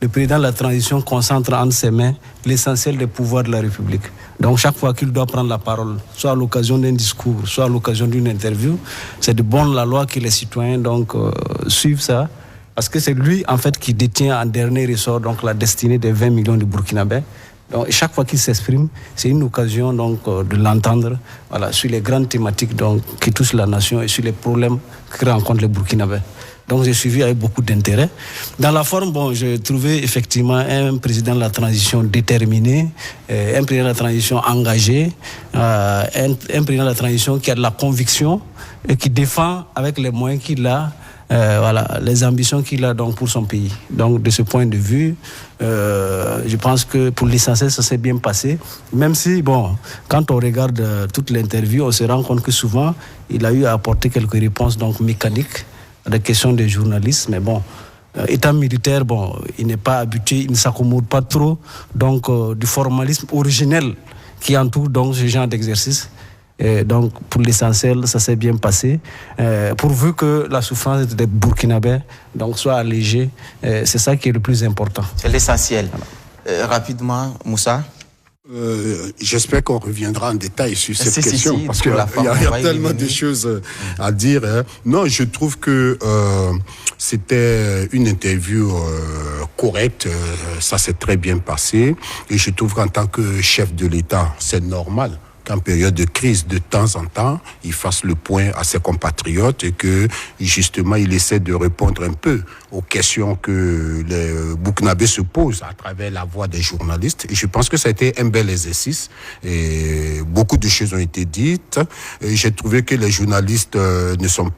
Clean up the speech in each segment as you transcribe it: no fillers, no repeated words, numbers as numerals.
le président de la transition concentre entre ses mains l'essentiel des pouvoirs de la République. Donc chaque fois qu'il doit prendre la parole, soit à l'occasion d'un discours, soit à l'occasion d'une interview, c'est de bonne la loi que les citoyens donc suivent ça, parce que c'est lui en fait qui détient en dernier ressort donc la destinée des 20 millions de Burkinabés. Donc chaque fois qu'il s'exprime, c'est une occasion donc de l'entendre, voilà, sur les grandes thématiques donc qui touchent la nation et sur les problèmes que rencontrent les Burkinabés. Donc j'ai suivi avec beaucoup d'intérêt. Dans la forme, bon, j'ai trouvé effectivement un président de la transition déterminé, un président de la transition engagé, un président de la transition qui a de la conviction et qui défend avec les moyens qu'il a, voilà, les ambitions qu'il a donc pour son pays. Donc de ce point de vue, je pense que pour l'essentiel, ça s'est bien passé. Même si, bon, quand on regarde toute l'interview, on se rend compte que souvent, il a eu à apporter quelques réponses donc mécaniques à des questions des journalistes, mais bon, étant militaire, bon, il n'est pas habitué, il ne s'accommode pas trop donc du formalisme originel qui entoure donc ce genre d'exercice. Et donc, pour l'essentiel, ça s'est bien passé. Pourvu que la souffrance des Burkinabés donc soit allégée, c'est ça qui est le plus important. C'est l'essentiel. Voilà. Rapidement, Moussa. J'espère qu'on reviendra en détail sur cette question parce qu'il y a tellement de choses à dire. Hein. Non, je trouve que c'était une interview correcte, ça s'est très bien passé et je trouve qu'en tant que chef de l'État, c'est normal qu'en période de crise, de temps en temps, il fasse le point à ses compatriotes et que, justement, il essaie de répondre un peu aux questions que les Burkinabés se posent à travers la voix des journalistes. Et je pense que ça a été un bel exercice. Et beaucoup de choses ont été dites. Et j'ai trouvé que les journalistes n'ont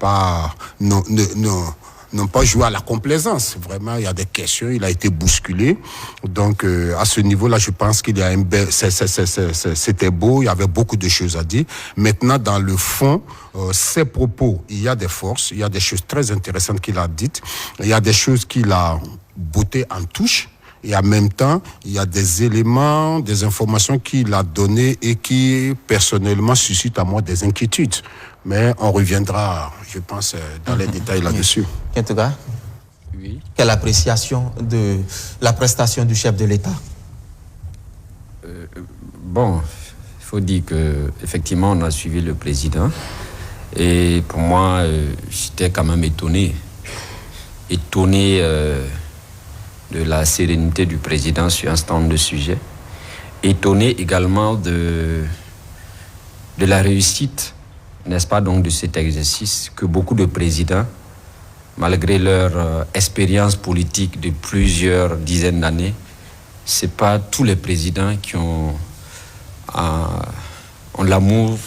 pas joué à la complaisance. Vraiment, il y a des questions, il a été bousculé. Donc, à ce niveau-là, je pense qu'il y a c'était beau, il y avait beaucoup de choses à dire. Maintenant, dans le fond, ses propos, il y a des forces, il y a des choses très intéressantes qu'il a dites, il y a des choses qu'il a bottées en touche. Et en même temps, il y a des éléments, des informations qu'il a données et qui, personnellement, suscitent à moi des inquiétudes. Mais on reviendra, je pense, dans les détails là-dessus. Kentouga, oui. Quelle appréciation de la prestation du chef de l'État? Bon, il faut dire qu'effectivement, on a suivi le président. Et pour moi, j'étais quand même étonné de la sérénité du président sur un certain nombre de sujets. Étonné également de la réussite, n'est-ce pas, donc de cet exercice que beaucoup de présidents, malgré leur expérience politique de plusieurs dizaines d'années, c'est pas tous les présidents qui ont l'amour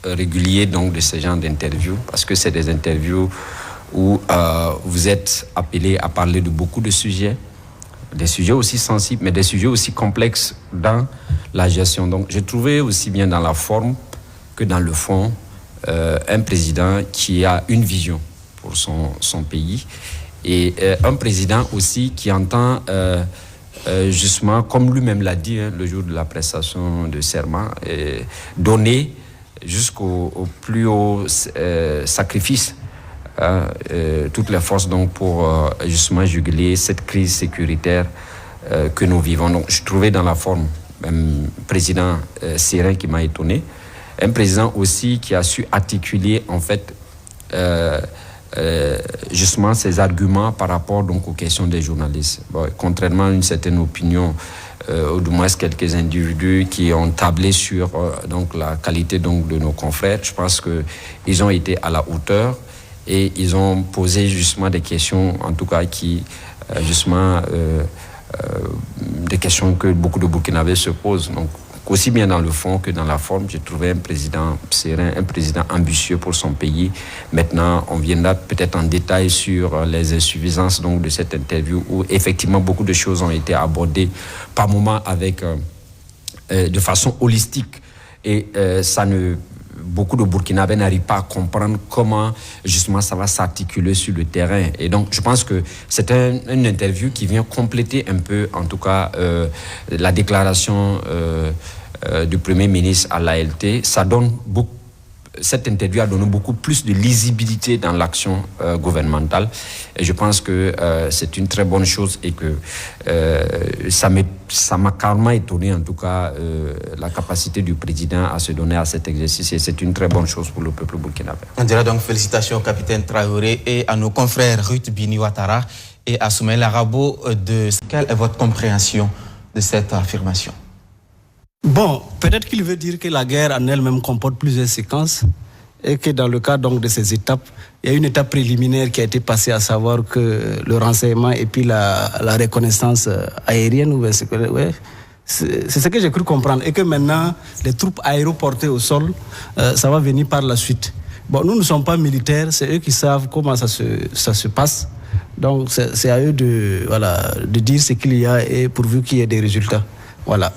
régulier donc de ce genre d'interviews, parce que c'est des interviews où vous êtes appelé à parler de beaucoup de sujets, des sujets aussi sensibles, mais des sujets aussi complexes dans la gestion. Donc, j'ai trouvé aussi bien dans la forme que dans le fond un président qui a une vision pour son pays et un président aussi qui entend justement, comme lui-même l'a dit le jour de la prestation de serment, donner jusqu'au plus haut sacrifice toutes les forces donc pour justement juguler cette crise sécuritaire que nous vivons. Donc je trouvais dans la forme un président serein qui m'a étonné, un président aussi qui a su articuler en fait justement ses arguments par rapport donc aux questions des journalistes. Bon, contrairement à une certaine opinion, ou du moins quelques individus qui ont tablé sur donc la qualité donc de nos confrères, je pense que ils ont été à la hauteur et ils ont posé justement des questions, en tout cas qui justement des questions que beaucoup de Burkinabés se posent. Donc aussi bien dans le fond que dans la forme, j'ai trouvé un président serein, un président ambitieux pour son pays. Maintenant, on viendra peut-être en détail sur les insuffisances donc, de cette interview où effectivement beaucoup de choses ont été abordées par moments avec, de façon holistique. Et beaucoup de Burkinabés n'arrivent pas à comprendre comment justement ça va s'articuler sur le terrain. Et donc, je pense que c'est une interview qui vient compléter un peu, en tout cas, la déclaration du Premier ministre à l'ALT. Ça donne cette interview a donné beaucoup plus de lisibilité dans l'action gouvernementale. Et je pense que c'est une très bonne chose et que ça m'a carrément étonné, en tout cas, la capacité du président à se donner à cet exercice. Et c'est une très bonne chose pour le peuple burkinabé. On dirait donc félicitations au capitaine Traoré et à nos confrères Ruth Bini Ouattara et à Soumaïla Rabo. Quelle est votre compréhension de cette affirmation? Bon, peut-être qu'il veut dire que la guerre en elle-même comporte plusieurs séquences et que dans le cas donc de ces étapes, il y a une étape préliminaire qui a été passée, à savoir que le renseignement et puis la reconnaissance aérienne, c'est ce que j'ai cru comprendre. Et que maintenant, les troupes aéroportées au sol, ça va venir par la suite. Bon, nous ne sommes pas militaires, c'est eux qui savent comment ça se passe. Donc c'est à eux de dire ce qu'il y a et pourvu qu'il y ait des résultats. Voilà.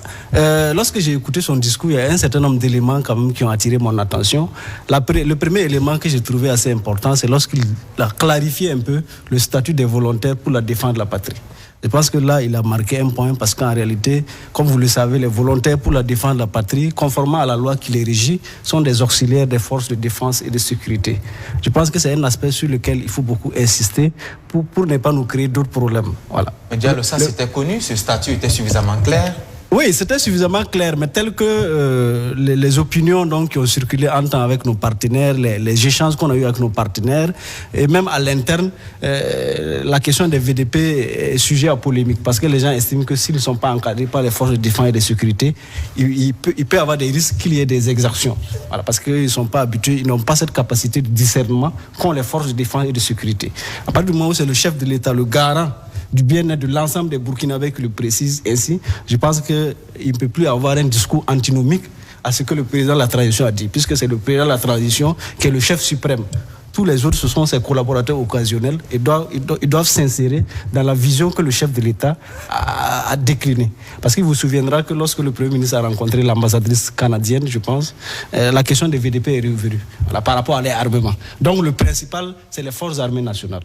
Lorsque j'ai écouté son discours, il y a un certain nombre d'éléments quand même qui ont attiré mon attention. Le premier élément que j'ai trouvé assez important, c'est lorsqu'il a clarifié un peu le statut des volontaires pour la défense de la patrie. Je pense que là, il a marqué un point parce qu'en réalité, comme vous le savez, les volontaires pour la défense de la patrie, conformément à la loi qui les régit, sont des auxiliaires des forces de défense et de sécurité. Je pense que c'est un aspect sur lequel il faut beaucoup insister pour ne pas nous créer d'autres problèmes. Voilà. Mais Diallo, ça c'était connu, ce statut était suffisamment clair? Oui, c'était suffisamment clair, mais tel que les opinions donc, qui ont circulé en temps avec nos partenaires, les échanges qu'on a eu avec nos partenaires, et même à l'interne, la question des VDP est sujet à polémique, parce que les gens estiment que s'ils ne sont pas encadrés par les forces de défense et de sécurité, il peut y avoir des risques qu'il y ait des exactions. Voilà, parce qu'ils ne sont pas habitués, ils n'ont pas cette capacité de discernement qu'ont les forces de défense et de sécurité. À partir du moment où c'est le chef de l'État, le garant du bien-être de l'ensemble des Burkinabés qui le précise ainsi, je pense qu'il ne peut plus avoir un discours antinomique à ce que le président de la transition a dit, puisque c'est le président de la transition qui est le chef suprême. Tous les autres, ce sont ses collaborateurs occasionnels et ils doivent s'insérer dans la vision que le chef de l'État a déclinée. Parce qu'il vous souviendra que lorsque le Premier ministre a rencontré l'ambassadrice canadienne, je pense, la question des VDP est revenue par rapport à l'armement. Donc le principal, c'est les forces armées nationales.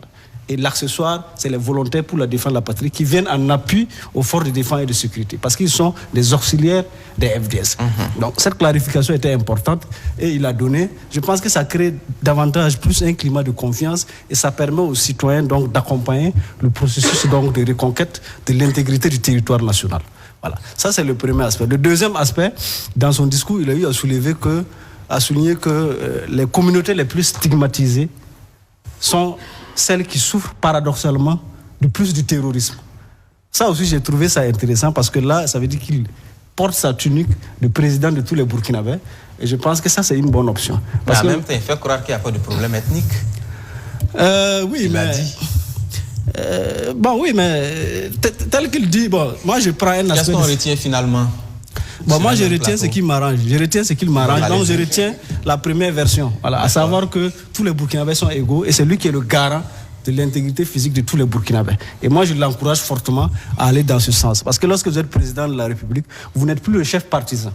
Et l'accessoire, c'est les volontaires pour la défense de la patrie qui viennent en appui aux forces de défense et de sécurité. Parce qu'ils sont des auxiliaires des FDS. Donc cette clarification était importante et il a donné. Je pense que ça crée davantage plus un climat de confiance et ça permet aux citoyens donc d'accompagner le processus donc de reconquête de l'intégrité du territoire national. Voilà. Ça, c'est le premier aspect. Le deuxième aspect, dans son discours, il a eu à souligner que les communautés les plus stigmatisées sont celles qui souffrent paradoxalement de plus du terrorisme. Ça aussi, j'ai trouvé ça intéressant parce que là, ça veut dire qu'il porte sa tunique de président de tous les Burkinabés et je pense que ça, c'est une bonne option. Parce que en même temps, il fait croire qu'il n'y a pas de problème ethnique. Oui, mais... bon, oui, mais tel qu'il dit, bon, moi je prends un aspect... Qu'est-ce qu'on retient finalement? Bon, moi, je retiens ce qui m'arrange. Je retiens ce qu'il m'arrange. Donc, je retiens la première version. Voilà, à savoir que tous les Burkinabés sont égaux et c'est lui qui est le garant de l'intégrité physique de tous les Burkinabés. Et moi, je l'encourage fortement à aller dans ce sens. Parce que lorsque vous êtes président de la République, vous n'êtes plus le chef partisan.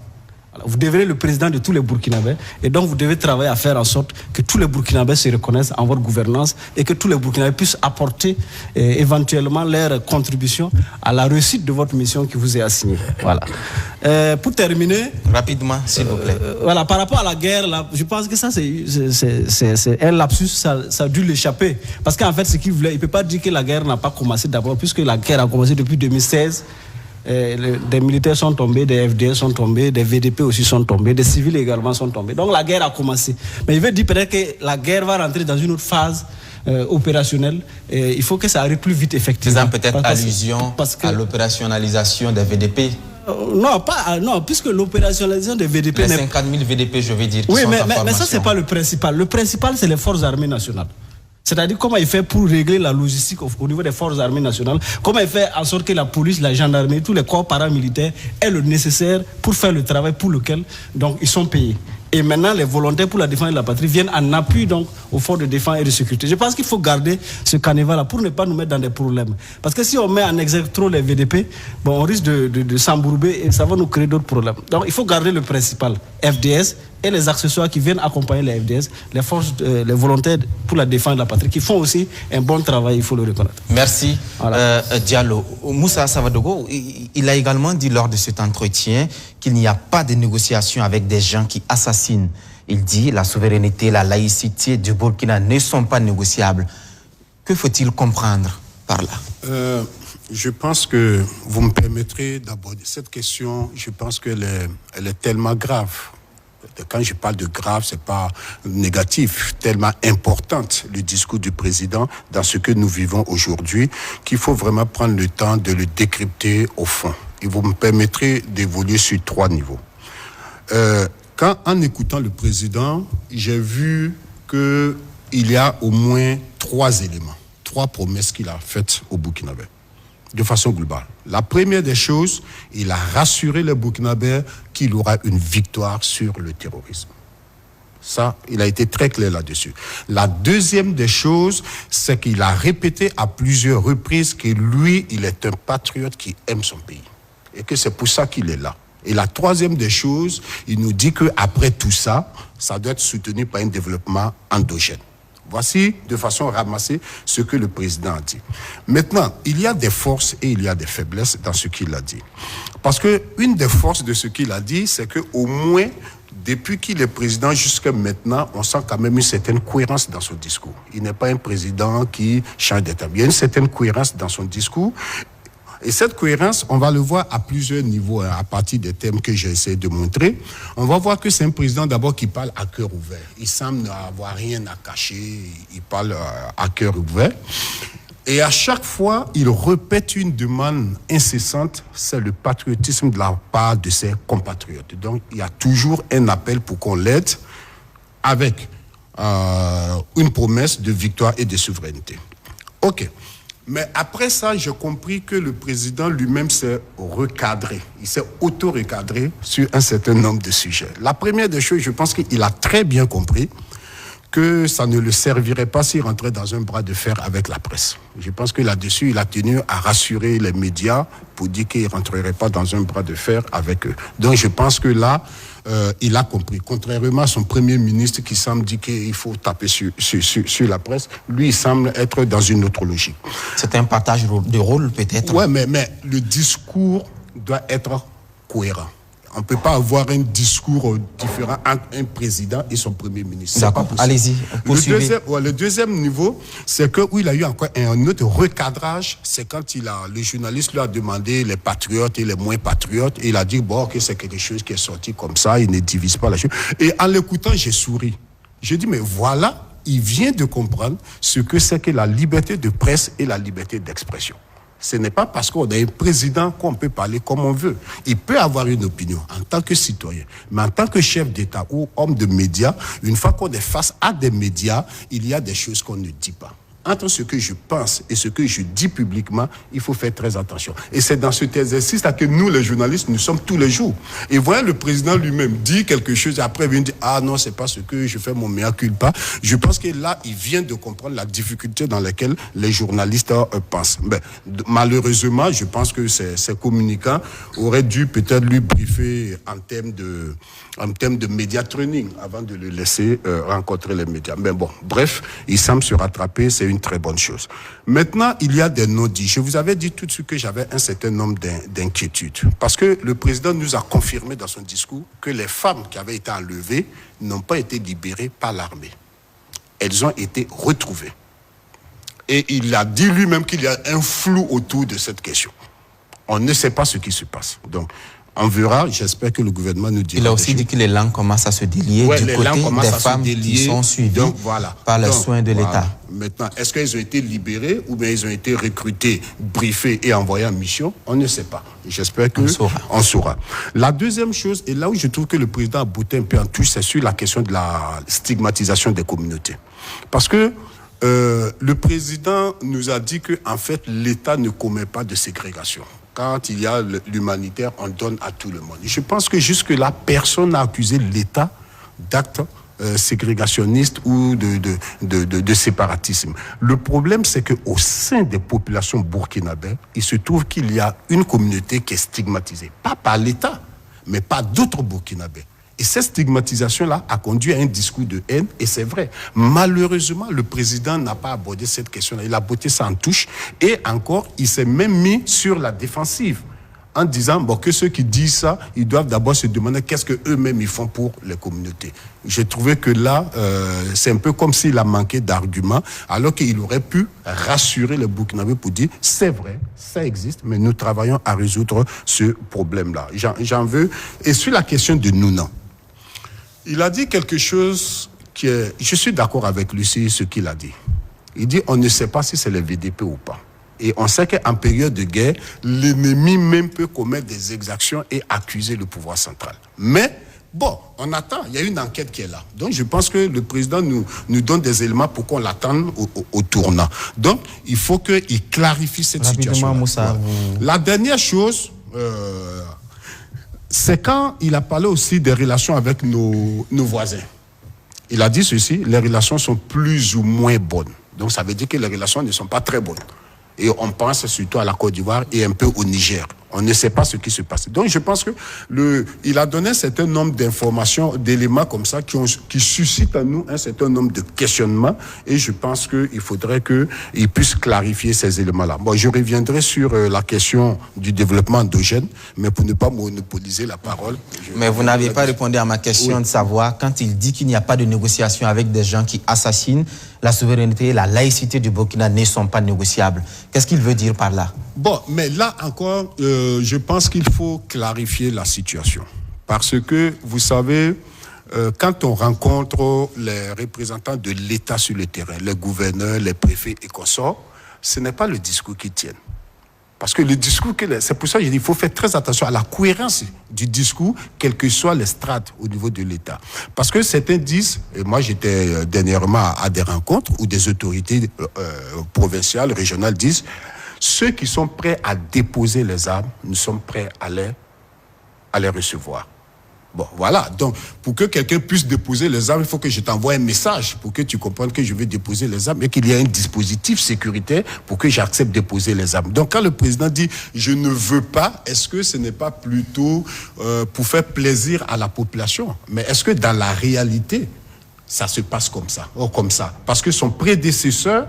Alors, vous devenez le président de tous les Burkinabés et donc vous devez travailler à faire en sorte que tous les Burkinabés se reconnaissent en votre gouvernance et que tous les Burkinabés puissent apporter éventuellement leur contribution à la réussite de votre mission qui vous est assignée. Voilà. Pour terminer... Rapidement, s'il vous plaît. Voilà, par rapport à la guerre, là, je pense que ça, c'est un lapsus, ça a dû l'échapper. Parce qu'en fait, ce qu'il voulait, il ne peut pas dire que la guerre n'a pas commencé d'abord, puisque la guerre a commencé depuis 2016. Des militaires sont tombés, des FDS sont tombés, des VDP aussi sont tombés, des civils également sont tombés. Donc la guerre a commencé. Mais il veut dire peut-être que la guerre va rentrer dans une autre phase opérationnelle. Et il faut que ça arrive plus vite, effectivement. Faisant peut-être allusion à l'opérationnalisation des VDP. Non, puisque l'opérationnalisation des VDP... Les 50 000 VDP, je veux dire, qui oui, sont mais ça, c'est pas le principal. Le principal, c'est les forces armées nationales. C'est-à-dire comment il fait pour régler la logistique au niveau des forces armées nationales, comment il fait en sorte que la police, la gendarmerie, tous les corps paramilitaires aient le nécessaire pour faire le travail pour lequel donc, ils sont payés. Et maintenant, les volontaires pour la défense de la patrie viennent en appui donc, aux forces de défense et de sécurité. Je pense qu'il faut garder ce carnaval-là pour ne pas nous mettre dans des problèmes. Parce que si on met en exergue trop les VDP, bon, on risque de s'embourber et ça va nous créer d'autres problèmes. Donc il faut garder le principal, FDS, et les accessoires qui viennent accompagner les FDS, les forces, les volontaires pour la défense de la patrie, qui font aussi un bon travail, il faut le reconnaître. Merci, voilà. Diallo. Moussa Savadogo, il a également dit lors de cet entretien qu'il n'y a pas de négociation avec des gens qui assassinent Il dit la souveraineté, la laïcité du Burkina ne sont pas négociables. Que faut-il comprendre par là? Je pense que vous me permettrez d'aborder cette question. Je pense qu'elle est tellement grave. Quand je parle de grave, c'est pas négatif, tellement importante le discours du président dans ce que nous vivons aujourd'hui, qu'il faut vraiment prendre le temps de le décrypter au fond. Et vous me permettrez d'évoluer sur 3 niveaux. En écoutant le président, j'ai vu qu'il y a au moins 3 éléments, 3 promesses qu'il a faites au Burkinabé, de façon globale. La première des choses, il a rassuré les Burkinabés qu'il aura une victoire sur le terrorisme. Ça, il a été très clair là-dessus. La deuxième des choses, c'est qu'il a répété à plusieurs reprises que lui, il est un patriote qui aime son pays. Et que c'est pour ça qu'il est là. Et la troisième des choses, il nous dit qu'après tout ça, ça doit être soutenu par un développement endogène. Voici, de façon ramassée, ce que le président a dit. Maintenant, il y a des forces et il y a des faiblesses dans ce qu'il a dit. Parce qu'une des forces de ce qu'il a dit, c'est qu'au moins, depuis qu'il est président jusqu'à maintenant, on sent quand même une certaine cohérence dans son discours. Il n'est pas un président qui change d'état. Il y a une certaine cohérence dans son discours. Et cette cohérence, on va le voir à plusieurs niveaux, à partir des thèmes que j'ai essayé de montrer. On va voir que c'est un président d'abord qui parle à cœur ouvert. Il semble n'avoir rien à cacher, il parle à cœur ouvert. Et à chaque fois, il répète une demande incessante, c'est le patriotisme de la part de ses compatriotes. Donc, il y a toujours un appel pour qu'on l'aide avec une promesse de victoire et de souveraineté. OK. Mais après ça, j'ai compris que le président lui-même s'est recadré. Il s'est auto-recadré sur un certain nombre de sujets. La première des choses, je pense qu'il a très bien compris que ça ne le servirait pas s'il rentrait dans un bras de fer avec la presse. Je pense que là-dessus, il a tenu à rassurer les médias pour dire qu'il ne rentrerait pas dans un bras de fer avec eux. Donc je pense que là, il a compris. Contrairement à son premier ministre qui semble dire qu'il faut taper sur la presse, lui, il semble être dans une autre logique. C'est un partage de rôle peut-être. Oui, mais le discours doit être cohérent. On ne peut pas avoir un discours différent entre un président et son premier ministre. D'accord, allez-y, poursuivez. Le deuxième niveau, c'est que où il a eu encore un autre recadrage, c'est quand le journaliste lui a demandé les patriotes et les moins patriotes, et il a dit, bon, que c'est quelque chose qui est sorti comme ça, il ne divise pas la chose. Et en l'écoutant, j'ai souri. J'ai dit, mais voilà, il vient de comprendre ce que c'est que la liberté de presse et la liberté d'expression. Ce n'est pas parce qu'on a un président qu'on peut parler comme on veut. Il peut avoir une opinion en tant que citoyen, mais en tant que chef d'État ou homme de médias, une fois qu'on est face à des médias, il y a des choses qu'on ne dit pas. Entre ce que je pense et ce que je dis publiquement, il faut faire très attention. Et c'est dans cet exercice-là que nous, les journalistes, nous sommes tous les jours. Et voilà, le président lui-même dit quelque chose, et après il vient dire « Ah non, c'est pas ce que je fais, mon mea culpa ». Je pense que là, il vient de comprendre la difficulté dans laquelle les journalistes pensent. Mais, malheureusement, je pense que ces communicants auraient dû peut-être lui briefer en termes de média training avant de le laisser rencontrer les médias. Mais bon, bref, il semble se rattraper, c'est une très bonne chose. Maintenant, il y a des non-dits. Je vous avais dit tout de suite que j'avais un certain nombre d'inquiétudes. Parce que le président nous a confirmé dans son discours que les femmes qui avaient été enlevées n'ont pas été libérées par l'armée. Elles ont été retrouvées. Et il a dit lui-même qu'il y a un flou autour de cette question. On ne sait pas ce qui se passe. Donc, on verra, j'espère que le gouvernement nous dira. Il a aussi dit que les langues commencent à se délier du côté des femmes qui sont suivies par les soins de l'État. Maintenant, est-ce qu'elles ont été libérées ou bien elles ont été recrutées, briefées et envoyées en mission? On ne sait pas. J'espère qu'on saura. La deuxième chose, et là où je trouve que le président a botté un peu en touche, c'est sur la question de la stigmatisation des communautés. Parce que le président nous a dit qu'en fait, l'État ne commet pas de ségrégation. Quand il y a l'humanitaire, on donne à tout le monde. Et je pense que jusque-là, personne n'a accusé l'État d'actes ségrégationnistes ou de séparatisme. Le problème, c'est qu'au sein des populations burkinabées, il se trouve qu'il y a une communauté qui est stigmatisée. Pas par l'État, mais par d'autres burkinabés. Et cette stigmatisation-là a conduit à un discours de haine, et c'est vrai. Malheureusement, le président n'a pas abordé cette question-là. Il a botté ça en touche, et encore, il s'est même mis sur la défensive, en disant que ceux qui disent ça, ils doivent d'abord se demander qu'est-ce qu'eux-mêmes ils font pour les communautés. J'ai trouvé que là, c'est un peu comme s'il a manqué d'arguments, alors qu'il aurait pu rassurer les Burkinabés pour dire c'est vrai, ça existe, mais nous travaillons à résoudre ce problème-là. J'en veux. Et sur la question de Nounan, il a dit quelque chose qui est... Je suis d'accord avec lui sur ce qu'il a dit. Il dit on ne sait pas si c'est le VDP ou pas. Et on sait qu'en période de guerre, l'ennemi même peut commettre des exactions et accuser le pouvoir central. Mais, on attend. Il y a une enquête qui est là. Donc, je pense que le président nous donne des éléments pour qu'on l'attende au tournant. Donc, il faut qu'il clarifie cette situation. Moussa, La dernière chose, c'est quand il a parlé aussi des relations avec nos voisins. Il a dit ceci, les relations sont plus ou moins bonnes. Donc, ça veut dire que les relations ne sont pas très bonnes. Et on pense surtout à la Côte d'Ivoire et un peu au Niger. On ne sait pas ce qui se passe. Donc, je pense que il a donné un certain nombre d'informations, d'éléments comme ça qui suscitent en nous un certain nombre de questionnements. Et je pense qu'il faudrait qu'il puisse clarifier ces éléments-là. Je reviendrai sur la question du développement endogène, mais pour ne pas monopoliser la parole. Mais vous n'avez pas répondu à ma question de savoir, quand il dit qu'il n'y a pas de négociation avec des gens qui assassinent, la souveraineté et la laïcité du Burkina ne sont pas négociables. Qu'est-ce qu'il veut dire par là? Mais là encore, je pense qu'il faut clarifier la situation. Parce que, vous savez, quand on rencontre les représentants de l'État sur le terrain, les gouverneurs, les préfets et consorts, ce n'est pas le discours qui tiennent. Parce que le discours, c'est pour ça que je dis qu'il faut faire très attention à la cohérence du discours, quelles que soient les strates au niveau de l'État. Parce que certains disent, et moi j'étais dernièrement à des rencontres où des autorités provinciales, régionales disent, ceux qui sont prêts à déposer les armes, nous sommes prêts à les recevoir. Voilà. Donc, pour que quelqu'un puisse déposer les armes, il faut que je t'envoie un message pour que tu comprennes que je vais déposer les armes et qu'il y ait un dispositif sécuritaire pour que j'accepte de déposer les armes. Donc, quand le président dit « je ne veux pas », est-ce que ce n'est pas plutôt pour faire plaisir à la population? Mais est-ce que dans la réalité, ça se passe comme ça? Parce que son prédécesseur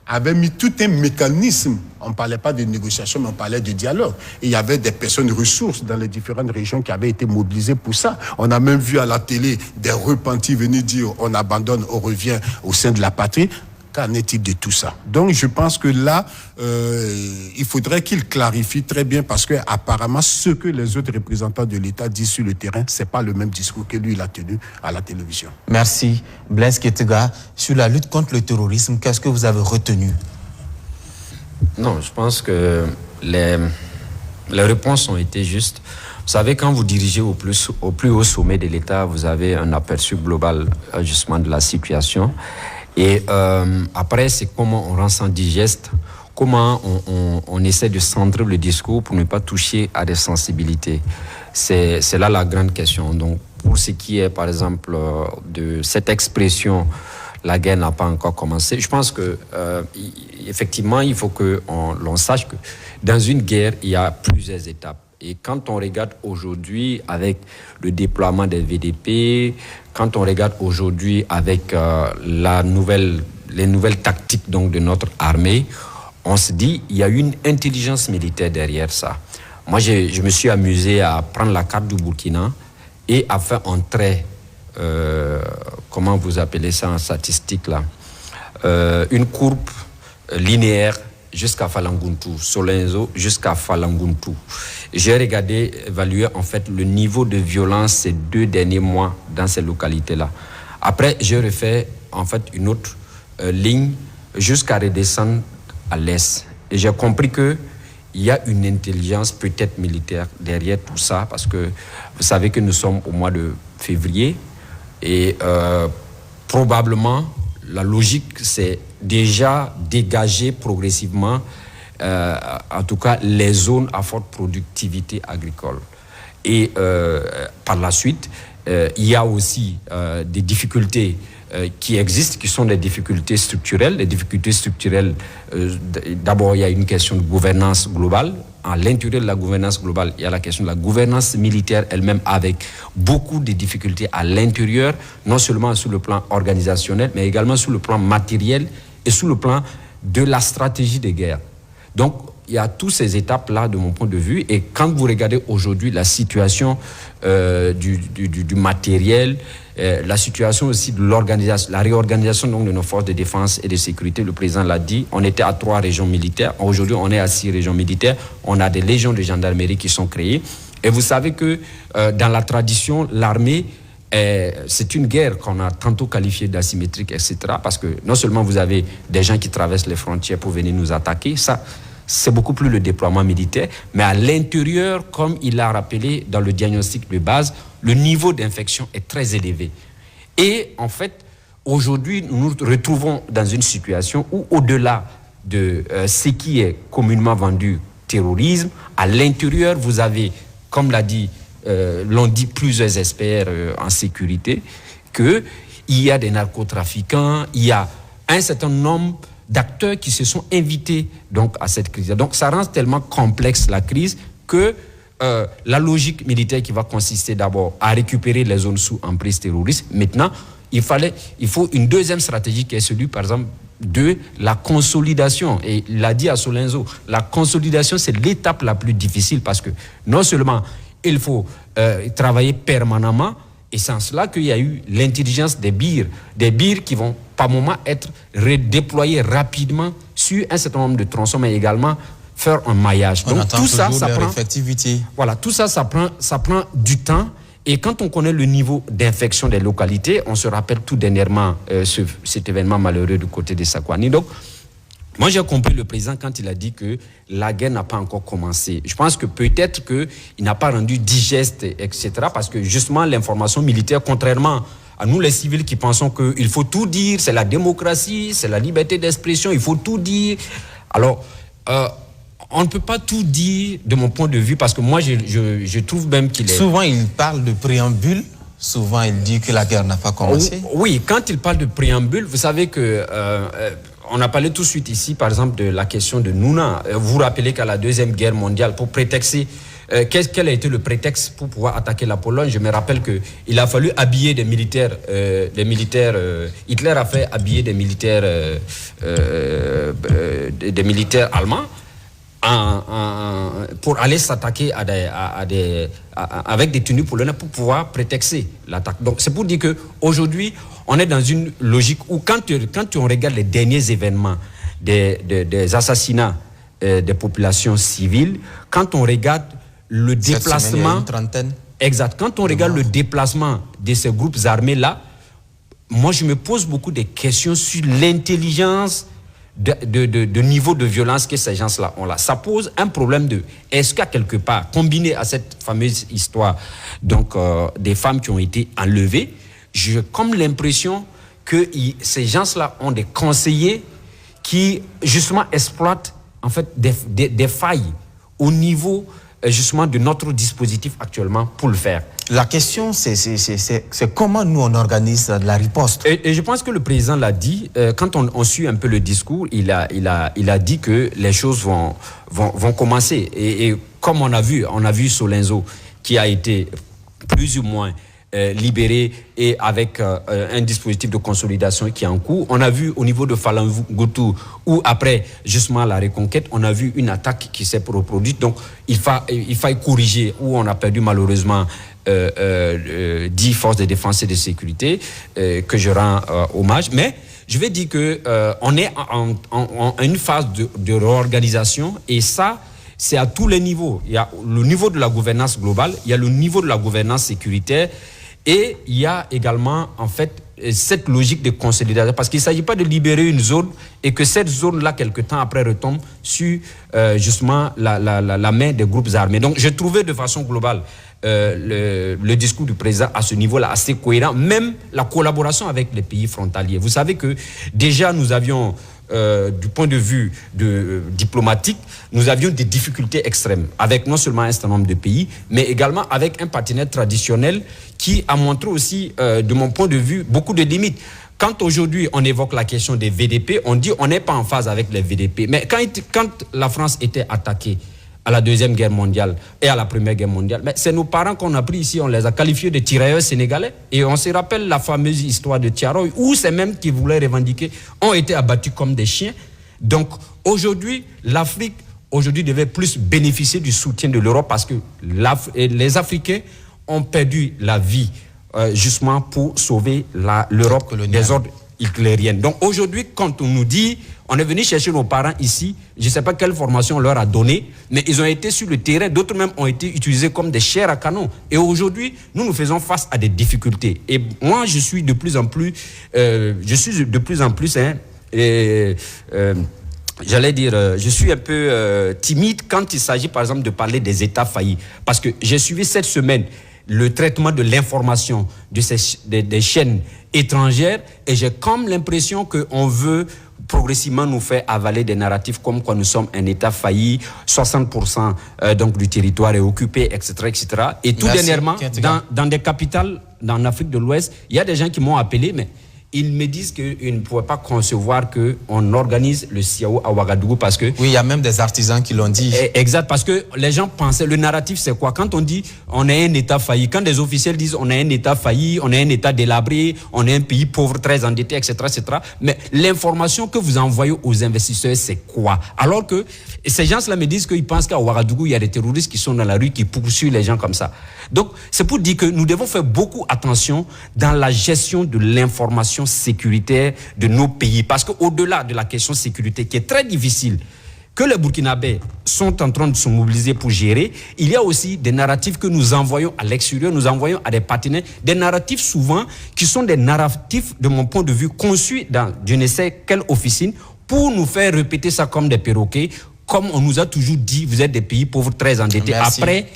avait mis tout un mécanisme. On ne parlait pas de négociation, mais on parlait de dialogue. Et il y avait des personnes ressources dans les différentes régions qui avaient été mobilisées pour ça. On a même vu à la télé des repentis venir dire on abandonne, on revient au sein de la patrie. Qu'en est-il de tout ça? Donc je pense que là, il faudrait qu'il clarifie très bien parce que apparemment ce que les autres représentants de l'État disent sur le terrain, c'est pas le même discours que lui il a tenu à la télévision. Merci. Blaise Ketega, sur la lutte contre le terrorisme, qu'est-ce que vous avez retenu? Non, je pense que les réponses ont été justes. Vous savez, quand vous dirigez au plus haut sommet de l'État, vous avez un aperçu global justement de la situation. Et après, c'est comment on rend ça digeste, comment on essaie de centrer le discours pour ne pas toucher à des sensibilités. C'est là la grande question. Donc, pour ce qui est, par exemple, de cette expression, la guerre n'a pas encore commencé, je pense que effectivement, il faut que l'on sache que dans une guerre, il y a plusieurs étapes. Et quand on regarde aujourd'hui avec le déploiement des VDP, quand on regarde aujourd'hui avec les nouvelles tactiques donc, de notre armée, on se dit il y a une intelligence militaire derrière ça. Moi, je me suis amusé à prendre la carte du Burkina et à faire un trait, comment vous appelez ça en statistique là, une courbe linéaire jusqu'à Falanguntu, Solenzo jusqu'à Falanguntu. J'ai regardé, évalué en fait le niveau de violence ces 2 derniers mois dans ces localités-là. Après, j'ai refait en fait une autre ligne jusqu'à redescendre à l'est. Et j'ai compris que il y a une intelligence peut-être militaire derrière tout ça, parce que vous savez que nous sommes au mois de février et probablement la logique c'est déjà dégager progressivement en tout cas les zones à forte productivité agricole. Et par la suite, il y a aussi des difficultés qui existent, qui sont des difficultés structurelles. Les difficultés structurelles, d'abord, il y a une question de gouvernance globale. À l'intérieur de la gouvernance globale, il y a la question de la gouvernance militaire elle-même, avec beaucoup de difficultés à l'intérieur, non seulement sur le plan organisationnel, mais également sur le plan matériel et sur le plan de la stratégie de guerre. Donc, il y a toutes ces étapes-là de mon point de vue. Et quand vous regardez aujourd'hui la situation du matériel, la situation aussi de l'organisation, la réorganisation donc, de nos forces de défense et de sécurité, le président l'a dit, on était à 3 régions militaires. Aujourd'hui, on est à 6 régions militaires. On a des légions de gendarmerie qui sont créées. Et vous savez que dans la tradition, l'armée, c'est une guerre qu'on a tantôt qualifiée d'asymétrique, etc. Parce que non seulement vous avez des gens qui traversent les frontières pour venir nous attaquer, ça, c'est beaucoup plus le déploiement militaire. Mais à l'intérieur, comme il l'a rappelé dans le diagnostic de base, le niveau d'infection est très élevé. Et en fait, aujourd'hui, nous nous retrouvons dans une situation où, au-delà de ce qui est communément vendu terrorisme, à l'intérieur, vous avez, comme l'ont dit plusieurs experts en sécurité, qu'il y a des narcotrafiquants, il y a un certain nombre d'acteurs qui se sont invités donc, à cette crise. Donc ça rend tellement complexe la crise que la logique militaire qui va consister d'abord à récupérer les zones sous emprise terroriste, maintenant, il faut une deuxième stratégie qui est celui, par exemple, de la consolidation. Et il l'a dit à Solenzo, la consolidation, c'est l'étape la plus difficile parce que non seulement il faut travailler permanemment, et c'est en cela qu'il y a eu l'intelligence des BIR qui vont par moment être redéployés rapidement sur un certain nombre de tronçons, mais également faire un maillage. Donc tout ça prend, voilà, tout ça prend du temps. Et quand on connaît le niveau d'infection des localités, on se rappelle tout dernièrement cet événement malheureux du côté de Sakwani. Donc, moi j'ai compris le président quand il a dit que la guerre n'a pas encore commencé. Je pense que peut-être qu'il n'a pas rendu digeste, etc. Parce que justement l'information militaire, contrairement à nous les civils qui pensons qu'il faut tout dire, c'est la démocratie, c'est la liberté d'expression, il faut tout dire. Alors, on ne peut pas tout dire de mon point de vue parce que moi je trouve même qu'il est... Souvent il parle de préambule, souvent il dit que la guerre n'a pas commencé. Oui, quand il parle de préambule, vous savez que... on a parlé tout de suite ici, par exemple, de la question de Nouna. Vous vous rappelez qu'à la Deuxième Guerre mondiale, pour prétexter... quel a été le prétexte pour pouvoir attaquer la Pologne? Je me rappelle qu'il a fallu habiller des militaires. Hitler a fait habiller des militaires allemands pour aller s'attaquer avec des tenues polonaises pour pouvoir prétexter l'attaque. Donc c'est pour dire qu'aujourd'hui, on est dans une logique où quand on regarde les derniers événements des assassinats des populations civiles, quand on regarde le déplacement... Une trentaine. Exact. Quand on regarde le déplacement de ces groupes armés-là, moi je me pose beaucoup de questions sur l'intelligence de niveau de violence que ces gens-là ont là. Ça pose un problème est-ce qu'à quelque part, combiné à cette fameuse histoire donc, des femmes qui ont été enlevées, j'ai comme l'impression que ces gens-là ont des conseillers qui justement exploitent en fait des failles au niveau justement de notre dispositif actuellement pour le faire. La question, c'est comment nous on organise la riposte. Et je pense que le président l'a dit, quand on suit un peu le discours, il a dit que les choses vont commencer. Et comme on a vu Solenzo qui a été plus ou moins libéré et avec un dispositif de consolidation qui est en cours. On a vu au niveau de Falangutu où après justement la reconquête, on a vu une attaque qui s'est reproduite. Donc il faille corriger où on a perdu malheureusement 10 forces de défense et de sécurité que je rends hommage. Mais je vais dire que on est en une phase de réorganisation et ça, c'est à tous les niveaux. Il y a le niveau de la gouvernance globale, il y a le niveau de la gouvernance sécuritaire et il y a également, en fait, cette logique de consolidation. Parce qu'il ne s'agit pas de libérer une zone et que cette zone-là, quelque temps après, retombe sur justement la main des groupes armés. Donc, j'ai trouvé de façon globale le discours du président à ce niveau-là assez cohérent, même la collaboration avec les pays frontaliers. Vous savez que déjà, nous avions... du point de vue diplomatique, nous avions des difficultés extrêmes avec non seulement un certain nombre de pays, mais également avec un partenaire traditionnel qui a montré aussi, de mon point de vue, beaucoup de limites. Quand aujourd'hui on évoque la question des VDP, on dit on n'est pas en phase avec les VDP. Mais quand la France était attaquée à la Deuxième Guerre mondiale et à la Première Guerre mondiale, mais c'est nos parents qu'on a pris ici, on les a qualifiés de tirailleurs sénégalais. Et on se rappelle la fameuse histoire de Tiaroy, où ces mêmes qui voulaient revendiquer ont été abattus comme des chiens. Donc aujourd'hui, l'Afrique aujourd'hui devait plus bénéficier du soutien de l'Europe parce que les Africains ont perdu la vie justement pour sauver l'Europe des ordres hitlériens. Donc aujourd'hui, quand on nous dit, on est venu chercher nos parents ici, je ne sais pas quelle formation on leur a donnée, mais ils ont été sur le terrain, d'autres même ont été utilisés comme des chairs à canon. Et aujourd'hui, nous faisons face à des difficultés. Et moi, je suis de plus en plus, j'allais dire, je suis un peu timide quand il s'agit par exemple de parler des États faillis. Parce que j'ai suivi cette semaine le traitement de l'information des chaînes étrangères et j'ai comme l'impression qu'on veut progressivement nous faire avaler des narratifs comme quoi nous sommes un État failli, 60% donc du territoire est occupé, etc. etc. Et tout dernièrement, dans des capitales, en Afrique de l'Ouest, il y a des gens qui m'ont appelé, mais ils me disent qu'ils ne pouvaient pas concevoir qu'on organise le CIAO à Ouagadougou parce que... Oui, il y a même des artisans qui l'ont dit. Exact, parce que les gens pensaient, le narratif c'est quoi? Quand on dit on est un État failli, quand des officiels disent on est un État failli, on est un État délabré, on est un pays pauvre, très endetté, etc., etc. Mais l'information que vous envoyez aux investisseurs, c'est quoi? Alors que ces gens-là me disent qu'ils pensent qu'à Ouagadougou, il y a des terroristes qui sont dans la rue, qui poursuivent les gens comme ça. Donc, c'est pour dire que nous devons faire beaucoup attention dans la gestion de l'information sécuritaire de nos pays. Parce qu'au-delà de la question sécurité, qui est très difficile, que les Burkinabés sont en train de se mobiliser pour gérer, il y a aussi des narratifs que nous envoyons à l'extérieur, nous envoyons à des partenaires, des narratifs souvent qui sont des narratifs, de mon point de vue, conçus dans je ne sais quelle officine pour nous faire répéter ça comme des perroquets. Comme on nous a toujours dit, vous êtes des pays pauvres très endettés. Merci, après,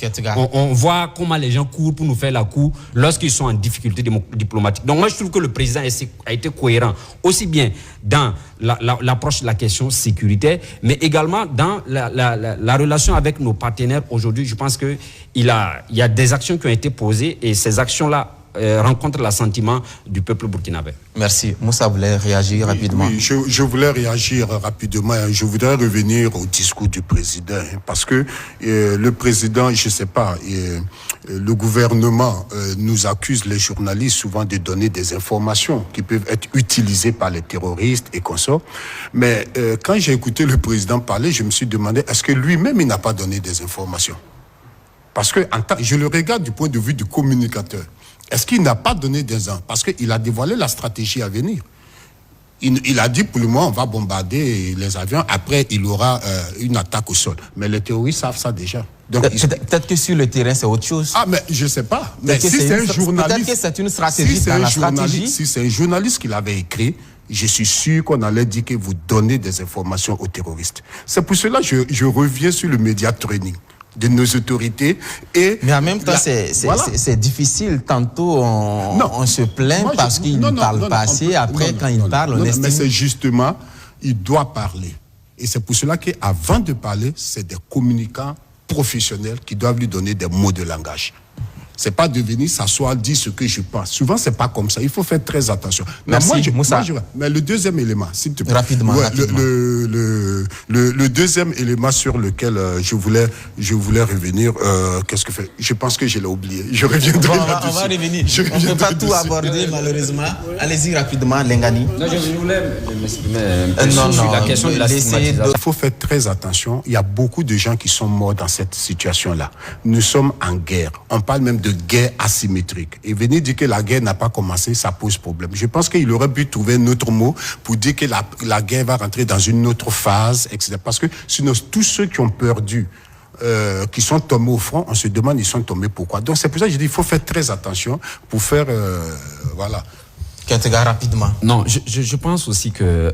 on voit comment les gens courent pour nous faire la cour lorsqu'ils sont en difficulté diplomatique. Donc moi, je trouve que le président a été cohérent, aussi bien dans l'approche de la question sécuritaire, mais également dans la relation avec nos partenaires aujourd'hui. Je pense qu'il y a des actions qui ont été posées et ces actions-là rencontre l'assentiment du peuple burkinabé. Merci. Moussa voulait réagir rapidement. Oui, je voulais réagir rapidement. Je voudrais revenir au discours du président parce que le président, je ne sais pas, le gouvernement nous accuse les journalistes souvent de donner des informations qui peuvent être utilisées par les terroristes et consorts. Mais quand j'ai écouté le président parler, je me suis demandé est-ce que lui-même il n'a pas donné des informations? Parce que je le regarde du point de vue du communicateur. Est-ce qu'il n'a pas donné des ans? Parce qu'il a dévoilé la stratégie à venir. Il a dit, pour le moment, on va bombarder les avions. Après, il y aura une attaque au sol. Mais les terroristes savent ça déjà. Peut-être que sur le terrain, c'est autre chose. Ah, mais je ne sais pas. Mais si c'est un journaliste... Peut-être que c'est une stratégie dans la stratégie. Si c'est un journaliste qui l'avait écrit, je suis sûr qu'on allait dire que vous donnez des informations aux terroristes. C'est pour cela que je reviens sur le média training de nos autorités. Mais en même temps, c'est difficile. Tantôt, on se plaint parce qu'il ne parle pas assez. Après, quand il parle, on estime... Mais c'est justement, il doit parler. Et c'est pour cela qu'avant de parler, c'est des communicants professionnels qui doivent lui donner des mots de langage. C'est pas de venir s'asseoir, dire ce que je pense. Souvent, c'est pas comme ça. Il faut faire très attention. Merci, Moussa. Mais le deuxième élément, s'il te plaît. Rapidement. Le deuxième élément sur lequel je voulais revenir, qu'est-ce que fait? Je pense que je l'ai oublié. Je reviendrai là-dessus. On va revenir. On ne peut pas tout aborder, malheureusement. Allez-y rapidement, Lengani. Non, je voulais m'exprimer sur la question de la stigmatisation. Il faut faire très attention. Il y a beaucoup de gens qui sont morts dans cette situation-là. Nous sommes en guerre. On parle même de guerre asymétrique. Et venir dire que la guerre n'a pas commencé, ça pose problème. Je pense qu'il aurait pu trouver un autre mot pour dire que la guerre va rentrer dans une autre phase, etc. Parce que sinon, tous ceux qui ont perdu, qui sont tombés au front, on se demande ils sont tombés pourquoi. Donc c'est pour ça que je dis il faut faire très attention pour faire... voilà. Kentega, rapidement. Non, je pense aussi que...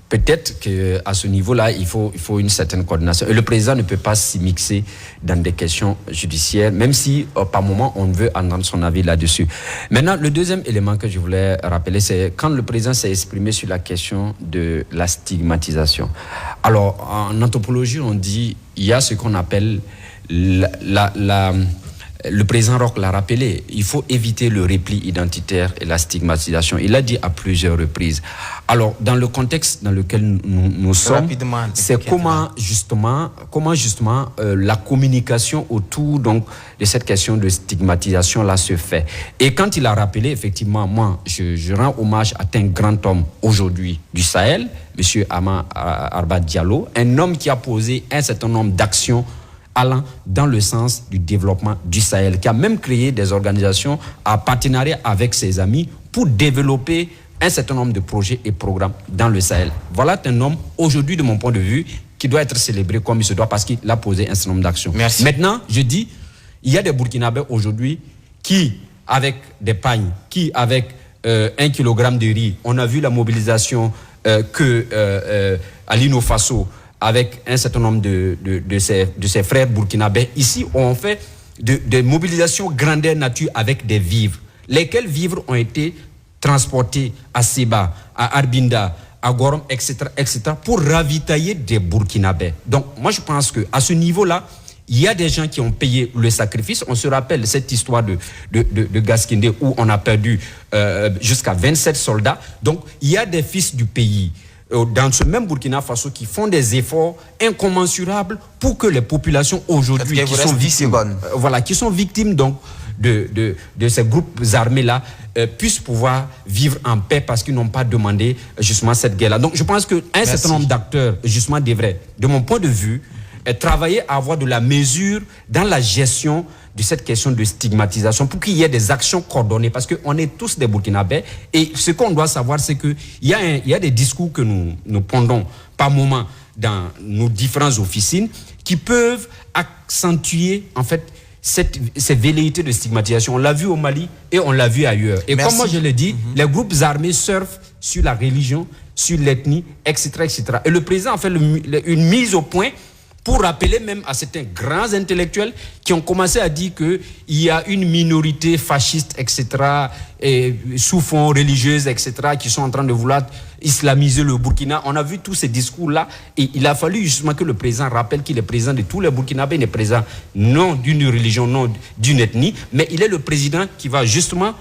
peut-être qu'à ce niveau-là, il faut une certaine coordination. Et le président ne peut pas s'y mixer dans des questions judiciaires, même si, par moment, on veut entendre son avis là-dessus. Maintenant, le deuxième élément que je voulais rappeler, c'est quand le président s'est exprimé sur la question de la stigmatisation. Alors, en anthropologie, on dit il y a ce qu'on appelle le président Roch l'a rappelé, il faut éviter le repli identitaire et la stigmatisation. Il l'a dit à plusieurs reprises. Alors, dans le contexte dans lequel nous sommes, c'est comment justement la communication autour donc de cette question de stigmatisation là se fait. Et quand il a rappelé, effectivement, moi, je rends hommage à un grand homme aujourd'hui du Sahel, M. Ama Arba Diallo, un homme qui a posé un certain nombre d'actions allant dans le sens du développement du Sahel, qui a même créé des organisations en partenariat avec ses amis pour développer un certain nombre de projets et programmes dans le Sahel. Voilà un homme, aujourd'hui, de mon point de vue, qui doit être célébré comme il se doit parce qu'il a posé un certain nombre d'actions. Merci. Maintenant, je dis, il y a des Burkinabés aujourd'hui qui, avec des pagnes, qui, avec 1 kilogramme de riz, on a vu la mobilisation à l'Ino Faso, avec un certain nombre de ses frères burkinabés, ici, on fait de mobilisations grandeur nature avec des vivres. Lesquels vivres ont été transportés à Seba, à Arbinda, à Gorom, etc., pour ravitailler des Burkinabés. Donc, moi, je pense qu'à ce niveau-là, il y a des gens qui ont payé le sacrifice. On se rappelle cette histoire de Gaskindé où on a perdu jusqu'à 27 soldats. Donc, il y a des fils du pays dans ce même Burkina Faso qui font des efforts incommensurables pour que les populations aujourd'hui qui sont victimes donc de ces groupes armés-là puissent pouvoir vivre en paix parce qu'ils n'ont pas demandé justement cette guerre-là. Donc je pense qu'un certain nombre d'acteurs justement devraient, de mon point de vue, travailler à avoir de la mesure dans la gestion de cette question de stigmatisation pour qu'il y ait des actions coordonnées parce qu'on est tous des Burkinabés et ce qu'on doit savoir c'est qu'il y a des discours que nous pondons par moment dans nos différentes officines qui peuvent accentuer en fait ces velléités de stigmatisation. On l'a vu au Mali et on l'a vu ailleurs. Et comme moi je l'ai dit, les groupes armés surfent sur la religion, sur l'ethnie, etc., etc. Et le président a fait une mise au point pour rappeler même à certains grands intellectuels qui ont commencé à dire qu'il y a une minorité fasciste, etc., et sous fond religieuse, etc., qui sont en train de vouloir islamiser le Burkina. On a vu tous ces discours-là et il a fallu justement que le président rappelle qu'il est président de tous les Burkinabés, il est président non d'une religion, non d'une ethnie, mais il est le président qui va justement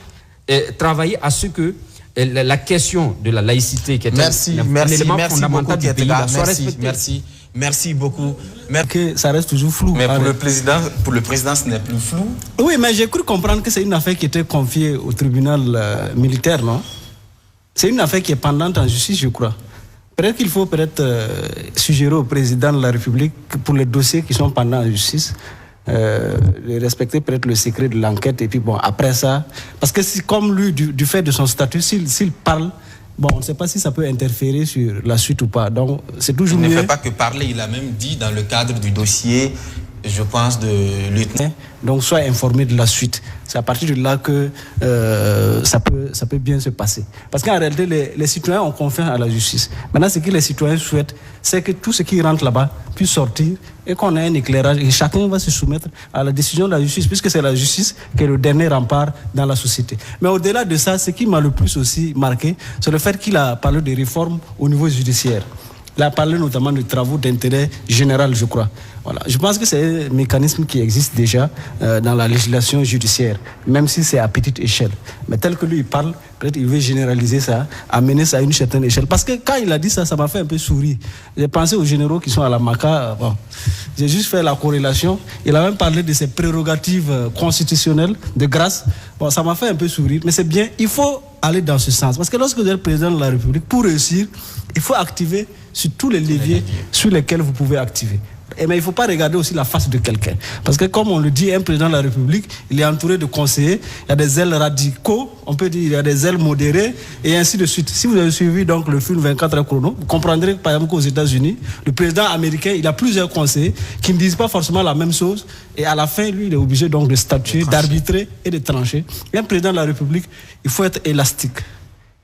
travailler à ce que la question de la laïcité, qui est un élément fondamental du pays, soit respectée. Merci beaucoup. Que ça reste toujours flou. Mais pour le président, ce n'est plus flou. Oui, mais j'ai cru comprendre que c'est une affaire qui était confiée au tribunal militaire, non? C'est une affaire qui est pendante en justice, je crois. Peut-être qu'il faut suggérer au président de la République que pour les dossiers qui sont pendants en justice, de respecter peut-être le secret de l'enquête et puis bon, après ça, parce que si, comme lui, du fait de son statut, s'il parle, bon, on ne sait pas si ça peut interférer sur la suite ou pas. Donc, c'est toujours mieux. Il ne fait pas que parler. Il a même dit dans le cadre du dossier, je pense, de lieutenant. Donc, sois informé de la suite. C'est à partir de là que ça peut bien se passer. Parce qu'en réalité, les citoyens ont confiance à la justice. Maintenant, ce que les citoyens souhaitent, c'est que tout ce qui rentre là-bas puisse sortir et qu'on ait un éclairage et chacun va se soumettre à la décision de la justice, puisque c'est la justice qui est le dernier rempart dans la société. Mais au-delà de ça, ce qui m'a le plus aussi marqué, c'est le fait qu'il a parlé de réformes au niveau judiciaire. Il a parlé notamment de travaux d'intérêt général, je crois. Voilà. Je pense que c'est un mécanisme qui existe déjà dans la législation judiciaire, même si c'est à petite échelle. Mais tel que lui il parle, peut-être il veut généraliser ça, amener ça à une certaine échelle. Parce que quand il a dit ça, ça m'a fait un peu sourire. J'ai pensé aux généraux qui sont à la MACA. Bon, j'ai juste fait la corrélation. Il a même parlé de ses prérogatives constitutionnelles de grâce. Bon, ça m'a fait un peu sourire, mais c'est bien. Il faut aller dans ce sens. Parce que lorsque vous êtes président de la République, pour réussir, il faut activer sur tous les leviers sur lesquels vous pouvez activer. Mais il ne faut pas regarder aussi la face de quelqu'un. Parce que comme on le dit, un président de la République, il est entouré de conseillers, il y a des ailes radicaux, on peut dire il y a des ailes modérées, et ainsi de suite. Si vous avez suivi donc le film 24 heures chrono, vous comprendrez par exemple qu'aux États-Unis, le président américain, il a plusieurs conseillers qui ne disent pas forcément la même chose, et à la fin, lui, il est obligé donc de statuer, d'arbitrer et de trancher. Et un président de la République, il faut être élastique.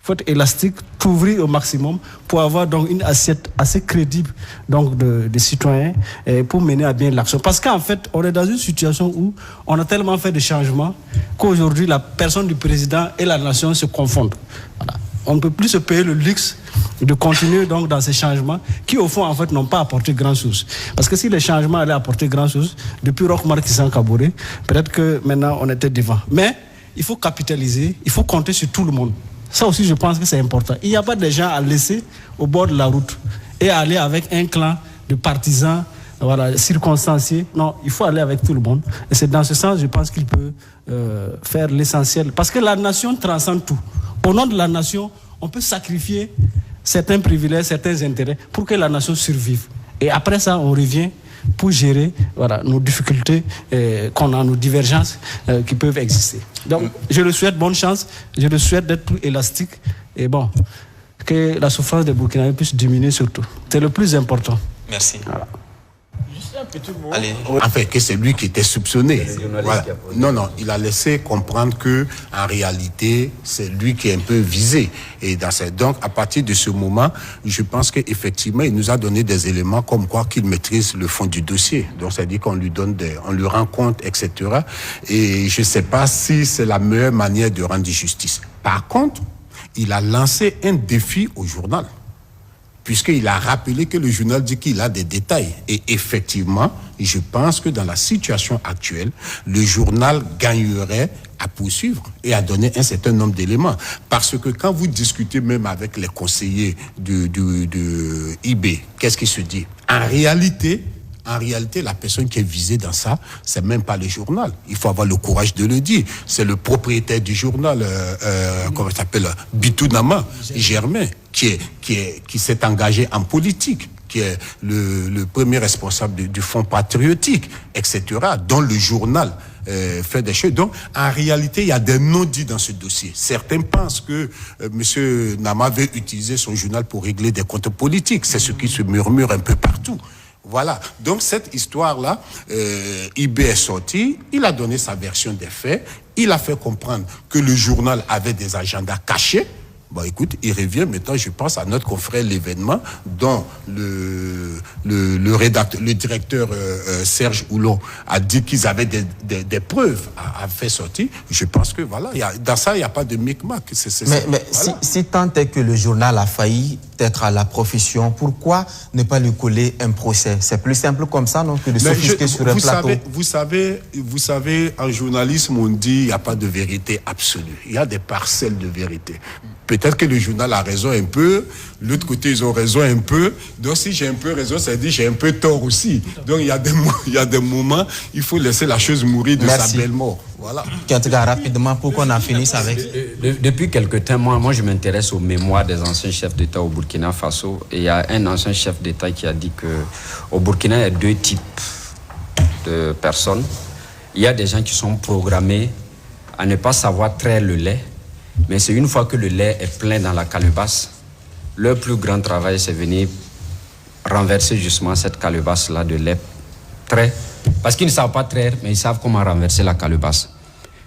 Il faut être élastique, t'ouvrir au maximum pour avoir donc une assiette assez crédible donc de citoyens pour mener à bien l'action. Parce qu'en fait, on est dans une situation où on a tellement fait de changements qu'aujourd'hui, la personne du président et la nation se confondent. Voilà. on ne peut plus se payer le luxe de continuer donc dans ces changements qui, au fond, en fait, n'ont pas apporté grand-chose. Parce que si les changements allaient apporter grand-chose, depuis Roch-Marc Christian Kaboré, peut-être que maintenant, on était devant. Mais il faut capitaliser, il faut compter sur tout le monde. Ça aussi, je pense que c'est important. Il n'y a pas de gens à laisser au bord de la route et à aller avec un clan de partisans circonstanciés. Non, il faut aller avec tout le monde. Et c'est dans ce sens, je pense qu'il peut faire l'essentiel. Parce que la nation transcende tout. Au nom de la nation, on peut sacrifier certains privilèges, certains intérêts pour que la nation survive. Et après ça, on revient pour gérer nos difficultés qu'on a, nos divergences qui peuvent exister. Donc, je le souhaite bonne chance, je le souhaite d'être plus élastique et que la souffrance des Burkinabés puisse diminuer surtout. C'est le plus important. Merci. Voilà. Juste un petit mot. Allez. En fait, que c'est lui qui était soupçonné. Voilà. Non, il a laissé comprendre que en réalité, c'est lui qui est un peu visé. Et donc, à partir de ce moment, je pense qu'effectivement, il nous a donné des éléments comme quoi qu'il maîtrise le fond du dossier. Donc, c'est-à-dire qu'on lui donne on lui rend compte, etc. Et je ne sais pas si c'est la meilleure manière de rendre justice. Par contre, il a lancé un défi au journal, puisqu'il a rappelé que le journal dit qu'il a des détails. Et effectivement, je pense que dans la situation actuelle, le journal gagnerait à poursuivre et à donner un certain nombre d'éléments. Parce que quand vous discutez même avec les conseillers de IB, qu'est-ce qui se dit ? En réalité, la personne qui est visée dans ça, c'est même pas le journal. Il faut avoir le courage de le dire. C'est le propriétaire du journal, comment il s'appelle, Bitou Nama, Germain, qui s'est engagé en politique, qui est le premier responsable du Fonds patriotique, etc., dont le journal fait des choses. Donc, en réalité, il y a des non-dits dans ce dossier. Certains pensent que M. Nama veut utiliser son journal pour régler des comptes politiques. C'est ce qui se murmure un peu partout. Voilà. Donc, cette histoire-là, IB est sorti, il a donné sa version des faits, il a fait comprendre que le journal avait des agendas cachés. Bon, écoute, il revient maintenant, je pense, à notre confrère L'événement, dont le rédacteur, le directeur Serge Houlon a dit qu'ils avaient des preuves à faire sortir. Je pense que voilà, dans ça, il n'y a pas de micmac. Mais voilà. si tant est que le journal a failli être à la profession, pourquoi ne pas lui coller un procès? C'est plus simple comme ça, non, que de s'offusquer sur un plateau. Vous savez, en journalisme, on dit qu'il n'y a pas de vérité absolue. Il y a des parcelles de vérité. Peut-être que le journal a raison un peu, l'autre côté, ils ont raison un peu. Donc, si j'ai un peu raison, ça veut dire que j'ai un peu tort aussi. Donc, il y a des moments, il faut laisser la chose mourir de sa belle mort. Voilà. Rapidement, pour qu'on en finisse avec. Depuis quelque temps, moi, je m'intéresse aux mémoires des anciens chefs d'État au Burkina Faso. Et il y a un ancien chef d'État qui a dit qu'au Burkina, il y a deux types de personnes. Il y a des gens qui sont programmés à ne pas savoir traire le lait. Mais c'est une fois que le lait est plein dans la calebasse, leur plus grand travail, c'est venir renverser justement cette calebasse-là de lait trait. Parce qu'ils ne savent pas traire, mais ils savent comment renverser la calebasse.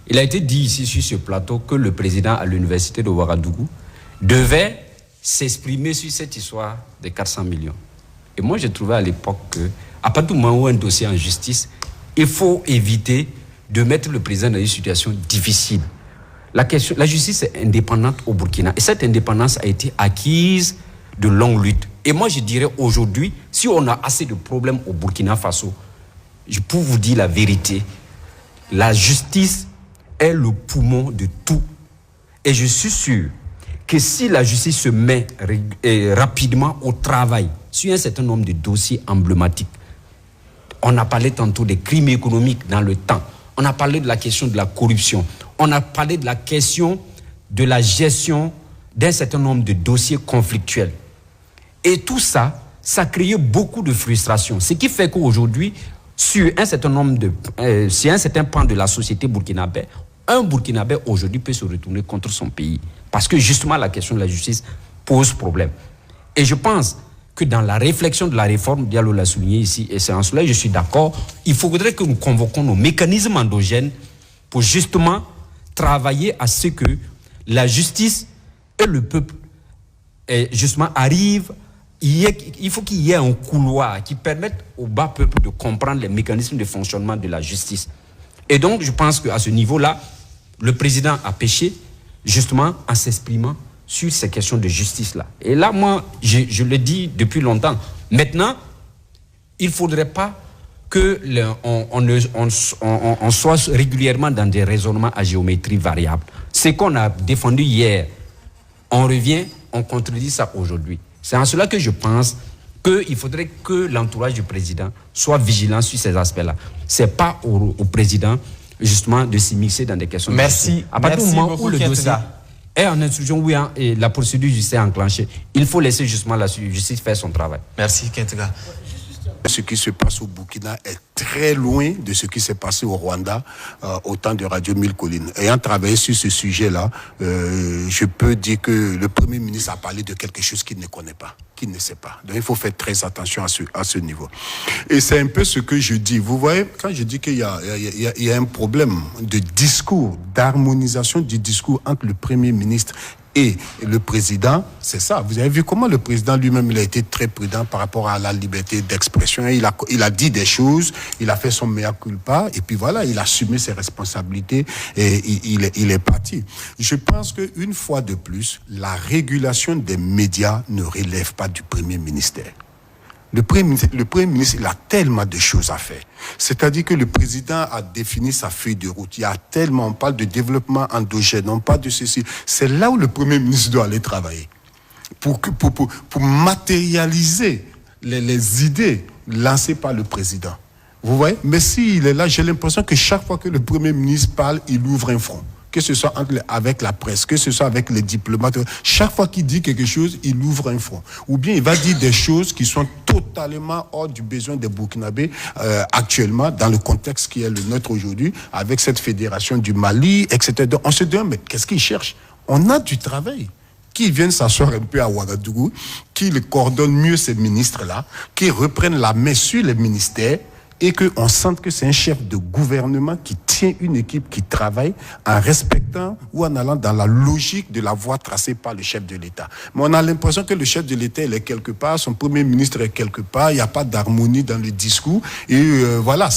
Il a été dit ici sur ce plateau que le président à l'université de Ouagadougou devait s'exprimer sur cette histoire des 400 millions. Et moi, j'ai trouvé à l'époque qu'à partir du moment où un dossier en justice, il faut éviter de mettre le président dans une situation difficile. La justice est indépendante au Burkina. Et cette indépendance a été acquise de longue lutte. Et moi, je dirais aujourd'hui, si on a assez de problèmes au Burkina Faso, je peux vous dire la vérité, la justice est le poumon de tout. Et je suis sûr que si la justice se met rapidement au travail sur un certain nombre de dossiers emblématiques, on a parlé tantôt des crimes économiques dans le temps, on a parlé de la question de la corruption, on a parlé de la question de la gestion d'un certain nombre de dossiers conflictuels. Et tout ça, ça crée beaucoup de frustration. Ce qui fait qu'aujourd'hui, sur un certain pan de la société burkinabé, un Burkinabé aujourd'hui peut se retourner contre son pays. Parce que justement, la question de la justice pose problème. Et je pense que dans la réflexion de la réforme, Diallo l'a souligné ici, et c'est en cela que je suis d'accord, il faudrait que nous convoquions nos mécanismes endogènes pour justement travailler à ce que la justice et le peuple justement arrivent. Il faut qu'il y ait un couloir qui permette au bas peuple de comprendre les mécanismes de fonctionnement de la justice. Et donc, je pense qu'à ce niveau-là, le président a péché justement en s'exprimant sur ces questions de justice-là. Et là, moi, je le dis depuis longtemps. Maintenant, il ne faudrait pas qu'on soit régulièrement dans des raisonnements à géométrie variable. Ce qu'on a défendu hier, on revient, on contredit ça aujourd'hui. C'est en cela que je pense qu'il faudrait que l'entourage du président soit vigilant sur ces aspects-là. Ce n'est pas au président, justement, de s'immiscer dans des questions de justice. À partir du moment où le dossier est en instruction, oui, hein, et la procédure judiciaire est enclenchée, il faut laisser justement la justice faire son travail. Merci, Kentega. Ce qui se passe au Burkina est très loin de ce qui s'est passé au Rwanda au temps de Radio 1000 Collines. Ayant travaillé sur ce sujet-là, je peux dire que le Premier ministre a parlé de quelque chose qu'il ne connaît pas, qu'il ne sait pas. Donc il faut faire très attention à ce niveau. Et c'est un peu ce que je dis. Vous voyez, quand je dis qu'il y a un problème de discours, d'harmonisation du discours entre le Premier ministre et le président, c'est ça. Vous avez vu comment le président lui-même, il a été très prudent par rapport à la liberté d'expression. Il a dit des choses, il a fait son mea culpa, et puis voilà, il a assumé ses responsabilités et il est parti. Je pense qu'une fois de plus, la régulation des médias ne relève pas du Premier ministère. Le Premier ministre, il a tellement de choses à faire. C'est-à-dire que le président a défini sa feuille de route. Il y a tellement, on parle de développement endogène, on parle de ceci. C'est là où le Premier ministre doit aller travailler. Pour matérialiser les idées lancées par le président. Vous voyez? Mais s'il est là, j'ai l'impression que chaque fois que le Premier ministre parle, il ouvre un front. Que ce soit avec la presse, que ce soit avec les diplomates. Chaque fois qu'il dit quelque chose, il ouvre un front. Ou bien il va dire des choses qui sont totalement hors du besoin des Burkinabés actuellement, dans le contexte qui est le nôtre aujourd'hui, avec cette fédération du Mali, etc. Donc on se demande, mais qu'est-ce qu'ils cherchent? On a du travail. Qu'ils viennent s'asseoir un peu à Ouagadougou, qu'ils coordonnent mieux ces ministres-là, qu'ils reprennent la main sur les ministères, et qu'on sente que c'est un chef de gouvernement qui tient une équipe qui travaille en respectant ou en allant dans la logique de la voie tracée par le chef de l'État. Mais on a l'impression que le chef de l'État, il est quelque part, son premier ministre est quelque part, il n'y a pas d'harmonie dans le discours, et voilà,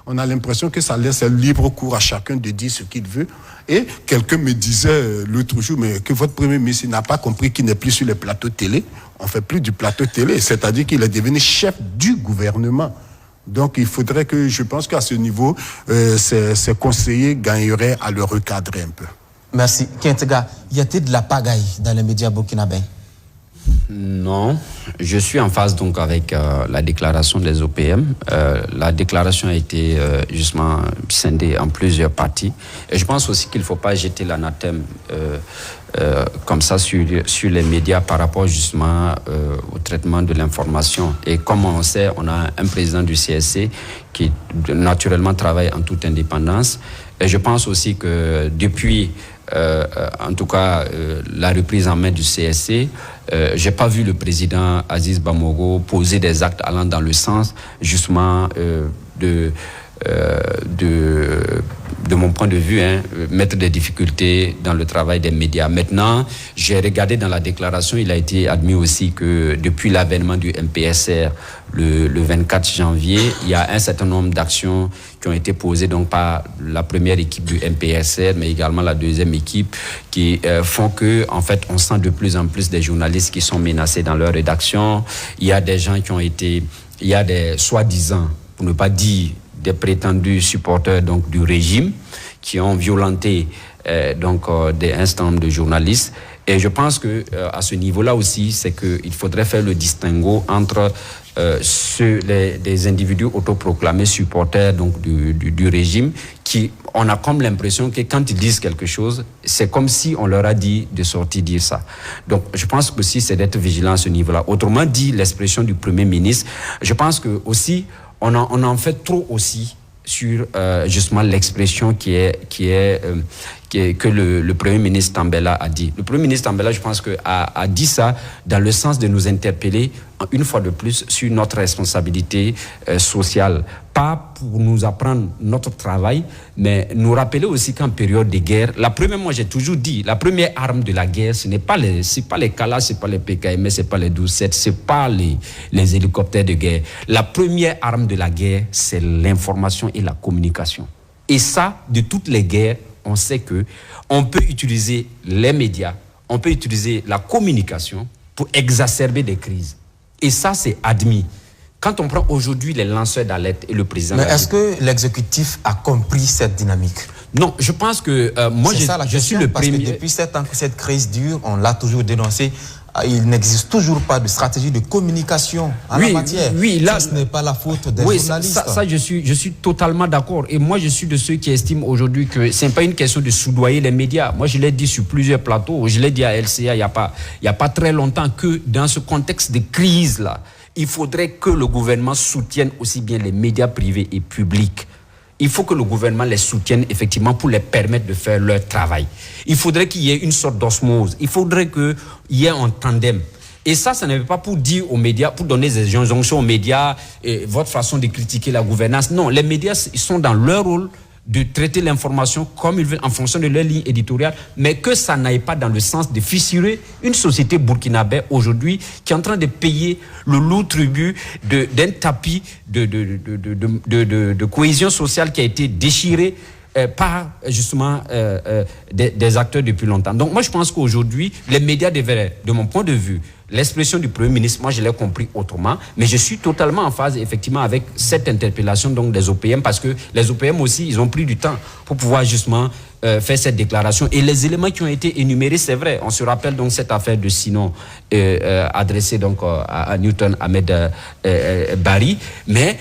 on a l'impression que ça laisse un libre cours à chacun de dire ce qu'il veut. Et quelqu'un me disait l'autre jour, mais que votre premier ministre n'a pas compris qu'il n'est plus sur les plateaux télé. On ne fait plus du plateau télé, c'est-à-dire qu'il est devenu chef du gouvernement. Donc, il faudrait que, je pense qu'à ce niveau, ces conseillers gagneraient à le recadrer un peu. Merci. Kentega, y a-t-il de la pagaille dans les médias burkinabés? Non, je suis en phase donc avec la déclaration des OPM. La déclaration a été justement scindée en plusieurs parties. Et je pense aussi qu'il ne faut pas jeter l'anathème comme ça sur les médias par rapport justement au traitement de l'information. Et comme on sait, on a un président du CSC qui naturellement travaille en toute indépendance. Et je pense aussi que depuis, en tout cas, la reprise en main du CSC, j'ai pas vu le président Aziz Bamogo poser des actes allant dans le sens justement de mon point de vue, mettre des difficultés dans le travail des médias. Maintenant, j'ai regardé dans la déclaration, il a été admis aussi que depuis l'avènement du MPSR, le 24 janvier, il y a un certain nombre d'actions qui ont été posées donc par la première équipe du MPSR, mais également la deuxième équipe, qui font que, en fait, on sent de plus en plus des journalistes qui sont menacés dans leur rédaction. Il y a des gens qui ont été, il y a des soi-disant, pour ne pas dire des prétendus supporters donc du régime qui ont violenté un certain nombre de journalistes. Et je pense que à ce niveau-là aussi, c'est qu'il faudrait faire le distinguo entre des individus autoproclamés supporters donc du régime, qui on a comme l'impression que quand ils disent quelque chose, c'est comme si on leur a dit de sortir dire ça. Donc je pense que aussi c'est d'être vigilant à ce niveau-là. Autrement dit, l'expression du Premier ministre, je pense que aussi on en fait trop aussi sur justement l'expression que le Premier ministre Tambela a dit. Le Premier ministre Tambela, je pense a dit ça dans le sens de nous interpeller une fois de plus sur notre responsabilité sociale. Pas pour nous apprendre notre travail, mais nous rappeler aussi qu'en période de guerre, moi j'ai toujours dit, la première arme de la guerre, c'est pas les Kala, c'est pas les PKM, c'est pas les 12-7, c'est pas les hélicoptères de guerre. La première arme de la guerre, c'est l'information et la communication. Et ça, de toutes les guerres, on sait que on peut utiliser les médias, on peut utiliser la communication pour exacerber des crises. Et ça, c'est admis. Quand on prend aujourd'hui les lanceurs d'alerte et le président... Mais est-ce que l'exécutif a compris cette dynamique? Non, je pense que moi, je suis le premier... Parce que depuis 7 ans que cette crise dure, on l'a toujours dénoncé, il n'existe toujours pas de stratégie de communication en la matière. Oui, là, ce n'est pas la faute des journalistes. Ça, je suis totalement d'accord. Et moi, je suis de ceux qui estiment aujourd'hui que ce n'est pas une question de soudoyer les médias. Moi, je l'ai dit sur plusieurs plateaux. Je l'ai dit à LCA il n'y a pas très longtemps que dans ce contexte de crise-là, il faudrait que le gouvernement soutienne aussi bien les médias privés et publics. Il faut que le gouvernement les soutienne effectivement pour les permettre de faire leur travail. Il faudrait qu'il y ait une sorte d'osmose. Il faudrait qu'il y ait un tandem. Et ça n'est pas pour dire aux médias, pour donner des injonctions aux médias, votre façon de critiquer la gouvernance. Non, les médias, ils sont dans leur rôle de traiter l'information comme ils veulent en fonction de leur ligne éditoriale, mais que ça n'aille pas dans le sens de fissurer une société burkinabé aujourd'hui qui est en train de payer le lourd tribut d'un tapis de cohésion sociale qui a été déchiré par justement des acteurs depuis longtemps. Donc moi je pense qu'aujourd'hui les médias devraient, de mon point de vue, l'expression du Premier ministre, moi je l'ai compris autrement, mais je suis totalement en phase effectivement avec cette interpellation donc des OPM, parce que les OPM aussi, ils ont pris du temps pour pouvoir justement faire cette déclaration. Et les éléments qui ont été énumérés, c'est vrai, on se rappelle donc cette affaire de Sinon adressée donc à Newton Ahmed Barry, mais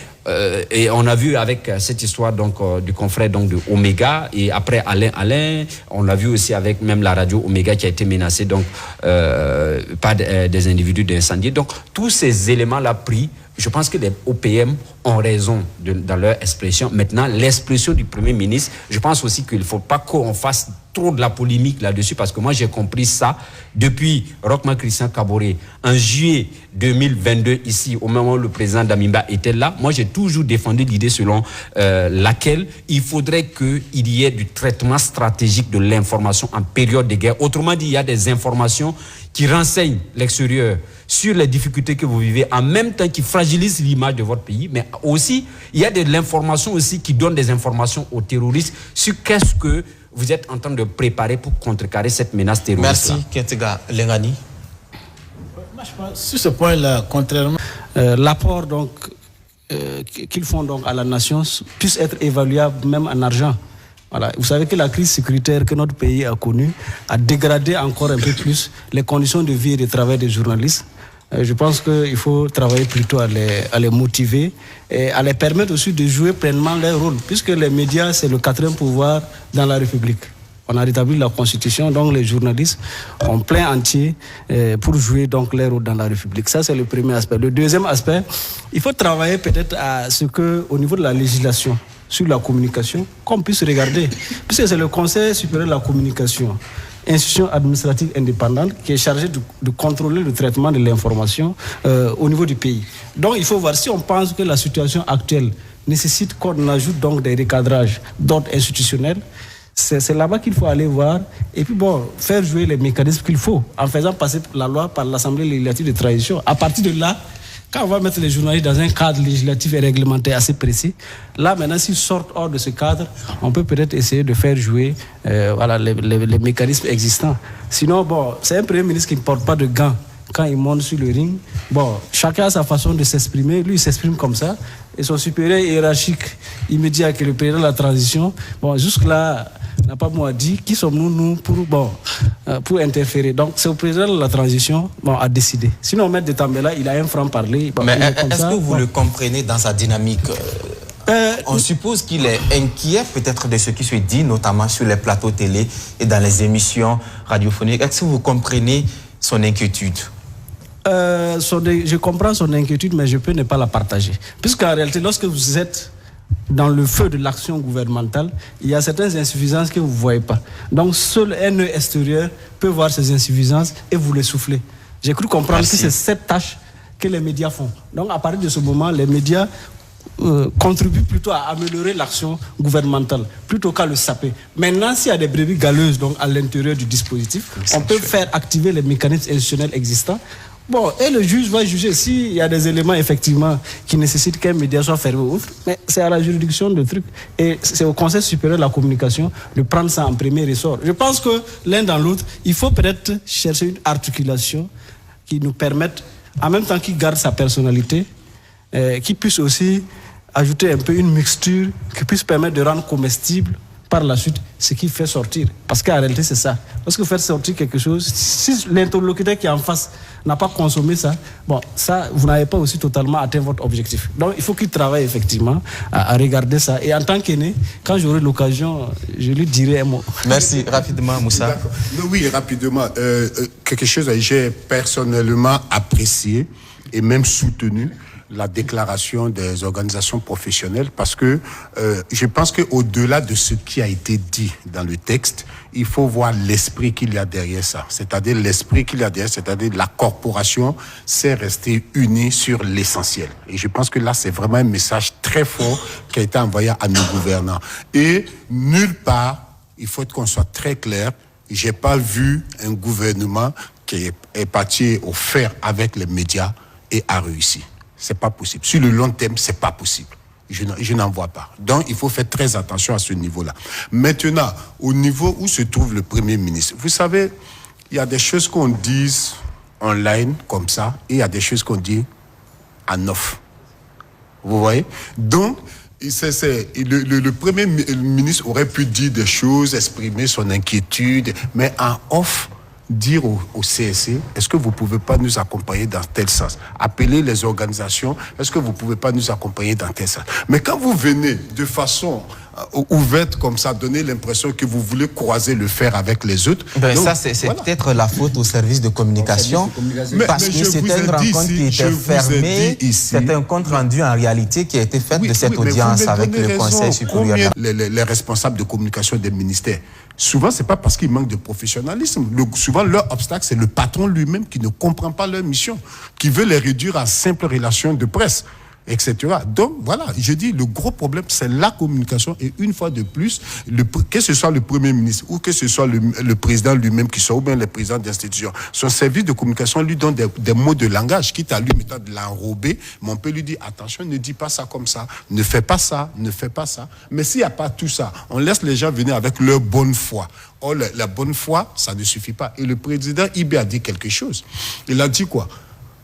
et on a vu avec cette histoire donc du confrère donc de Omega, et après Alain, on l'a vu aussi avec même la radio Omega qui a été menacée donc par des individus d'incendier. Donc tous ces éléments là pris, je pense que les OPM ont raison dans leur expression. Maintenant, l'expression du Premier ministre, je pense aussi qu'il ne faut pas qu'on fasse trop de la polémique là-dessus, parce que moi j'ai compris ça depuis Rochman Christian Kaboré en juillet 2022 ici, au moment où le président Damiba était là. Moi j'ai toujours défendu l'idée selon laquelle il faudrait qu'il y ait du traitement stratégique de l'information en période de guerre. Autrement dit, il y a des informations qui renseignent l'extérieur sur les difficultés que vous vivez, en même temps qui fragilisent l'image de votre pays, mais aussi il y a de l'information aussi qui donne des informations aux terroristes sur qu'est-ce que vous êtes en train de préparer pour contrecarrer cette menace terroriste. Merci, Kentega Lengani. Moi, je pense, sur ce point-là, contrairement, l'apport donc qu'ils font donc à la nation puisse être évaluable même en argent. Voilà. Vous savez que la crise sécuritaire que notre pays a connue a dégradé encore un peu plus les conditions de vie et de travail des journalistes. Je pense qu'il faut travailler plutôt à les motiver et à les permettre aussi de jouer pleinement leur rôle, puisque les médias, c'est le 4e pouvoir dans la République. On a rétabli la Constitution, donc les journalistes ont plein entier pour jouer donc leur rôle dans la République. Ça, c'est le premier aspect. Le deuxième aspect, il faut travailler peut-être à ce que, au niveau de la législation, sur la communication, qu'on puisse regarder, puisque c'est le Conseil supérieur de la communication, institution administrative indépendante qui est chargée de contrôler le traitement de l'information au niveau du pays. Donc il faut voir, si on pense que la situation actuelle nécessite qu'on ajoute donc des recadrages d'ordre institutionnel, c'est là-bas qu'il faut aller voir et puis faire jouer les mécanismes qu'il faut en faisant passer la loi par l'Assemblée législative de transition. À partir de là, quand on va mettre les journalistes dans un cadre législatif et réglementaire assez précis, là maintenant s'ils sortent hors de ce cadre, on peut peut-être essayer de faire jouer les mécanismes existants. Sinon, c'est un Premier ministre qui ne porte pas de gants quand il monte sur le ring. Chacun a sa façon de s'exprimer, lui il s'exprime comme ça, et son supérieur hiérarchique immédiat qui est le président de la transition, jusque-là, n'a pas mot à dire. Qui sommes-nous nous pour interférer? Donc c'est au président de la transition à décider. Sinon M. de Tambela, il a un franc-parler. Mais est-ce que vous le comprenez dans sa dynamique? On suppose qu'il est inquiet peut-être de ce qui se dit, notamment sur les plateaux télé et dans les émissions radiophoniques. Est-ce que vous comprenez son inquiétude? Je comprends son inquiétude, mais je peux ne pas la partager. Puisqu'en réalité, lorsque vous êtes dans le feu de l'action gouvernementale, il y a certaines insuffisances que vous ne voyez pas. Donc, seul un œil extérieur peut voir ces insuffisances et vous les souffler. J'ai cru comprendre que c'est cette tâche que les médias font. Donc, à partir de ce moment, les médias contribuent plutôt à améliorer l'action gouvernementale, plutôt qu'à le saper. Maintenant, s'il y a des brebis galeuses donc, à l'intérieur du dispositif, on peut faire activer les mécanismes institutionnels existants Bon, et le juge va juger s'il y a des éléments, effectivement, qui nécessitent qu'un média soit fermé ou autre, mais c'est à la juridiction de truc. Et c'est au Conseil supérieur de la communication de prendre ça en premier ressort. Je pense que l'un dans l'autre, il faut peut-être chercher une articulation qui nous permette, en même temps qu'il garde sa personnalité, qui puisse aussi ajouter un peu une mixture, qui puisse permettre de rendre comestible par la suite ce qui fait sortir. Parce qu'en réalité, c'est ça. Parce que faire sortir quelque chose, si l'interlocuteur qui est en face n'a pas consommé ça, bon, ça, vous n'avez pas aussi totalement atteint votre objectif. Donc, il faut qu'il travaille effectivement à regarder ça. Et en tant qu'aîné, quand j'aurai l'occasion, je lui dirai un mot. Merci. Rapidement, Moussa. Oui, rapidement. Quelque chose que j'ai personnellement apprécié et même soutenu, la déclaration des organisations professionnelles, parce que je pense qu'au-delà de ce qui a été dit dans le texte, il faut voir l'esprit qu'il y a derrière ça. C'est-à-dire l'esprit qu'il y a derrière, c'est-à-dire la corporation s'est restée unie sur l'essentiel. Et je pense que là, c'est vraiment un message très fort qui a été envoyé à nos gouvernants. Et nulle part, il faut qu'on soit très clair, j'ai pas vu un gouvernement qui est parti au fer avec les médias et a réussi. C'est pas possible. Sur le long terme, c'est pas possible. Je n'en vois pas. Donc, il faut faire très attention à ce niveau-là. Maintenant, au niveau où se trouve le Premier ministre, vous savez, il y a des choses qu'on dit online, comme ça, et il y a des choses qu'on dit en off. Vous voyez? Donc, le Premier ministre aurait pu dire des choses, exprimer son inquiétude, mais en off, dire au CSC, est-ce que vous ne pouvez pas nous accompagner dans tel sens? Appeler les organisations, est-ce que vous ne pouvez pas nous accompagner dans tel sens? Mais quand vous venez de façon ouverte comme ça, donner l'impression que vous voulez croiser le fer avec les autres. Donc, ça, c'est voilà. Peut-être la faute au service de communication, parce que c'était une rencontre qui était fermée, c'était un compte rendu en réalité qui a été fait de cette audience avec le Conseil supérieur. Les responsables de communication des ministères, souvent, ce n'est pas parce qu'ils manquent de professionnalisme. Souvent, leur obstacle, c'est le patron lui-même qui ne comprend pas leur mission, qui veut les réduire à simples relations de presse, etc. Donc, voilà, je dis, le gros problème, c'est la communication. Et une fois de plus, que ce soit le Premier ministre ou que ce soit le président lui-même qui soit, ou bien le président d'institution, son service de communication lui donne des mots de langage, quitte à lui mettre de l'enrober, mais on peut lui dire, attention, ne dis pas ça comme ça, ne fais pas ça, ne fais pas ça. Mais s'il n'y a pas tout ça, on laisse les gens venir avec leur bonne foi. Or, la bonne foi, ça ne suffit pas. Et le président Ibé a dit quelque chose. Il a dit quoi?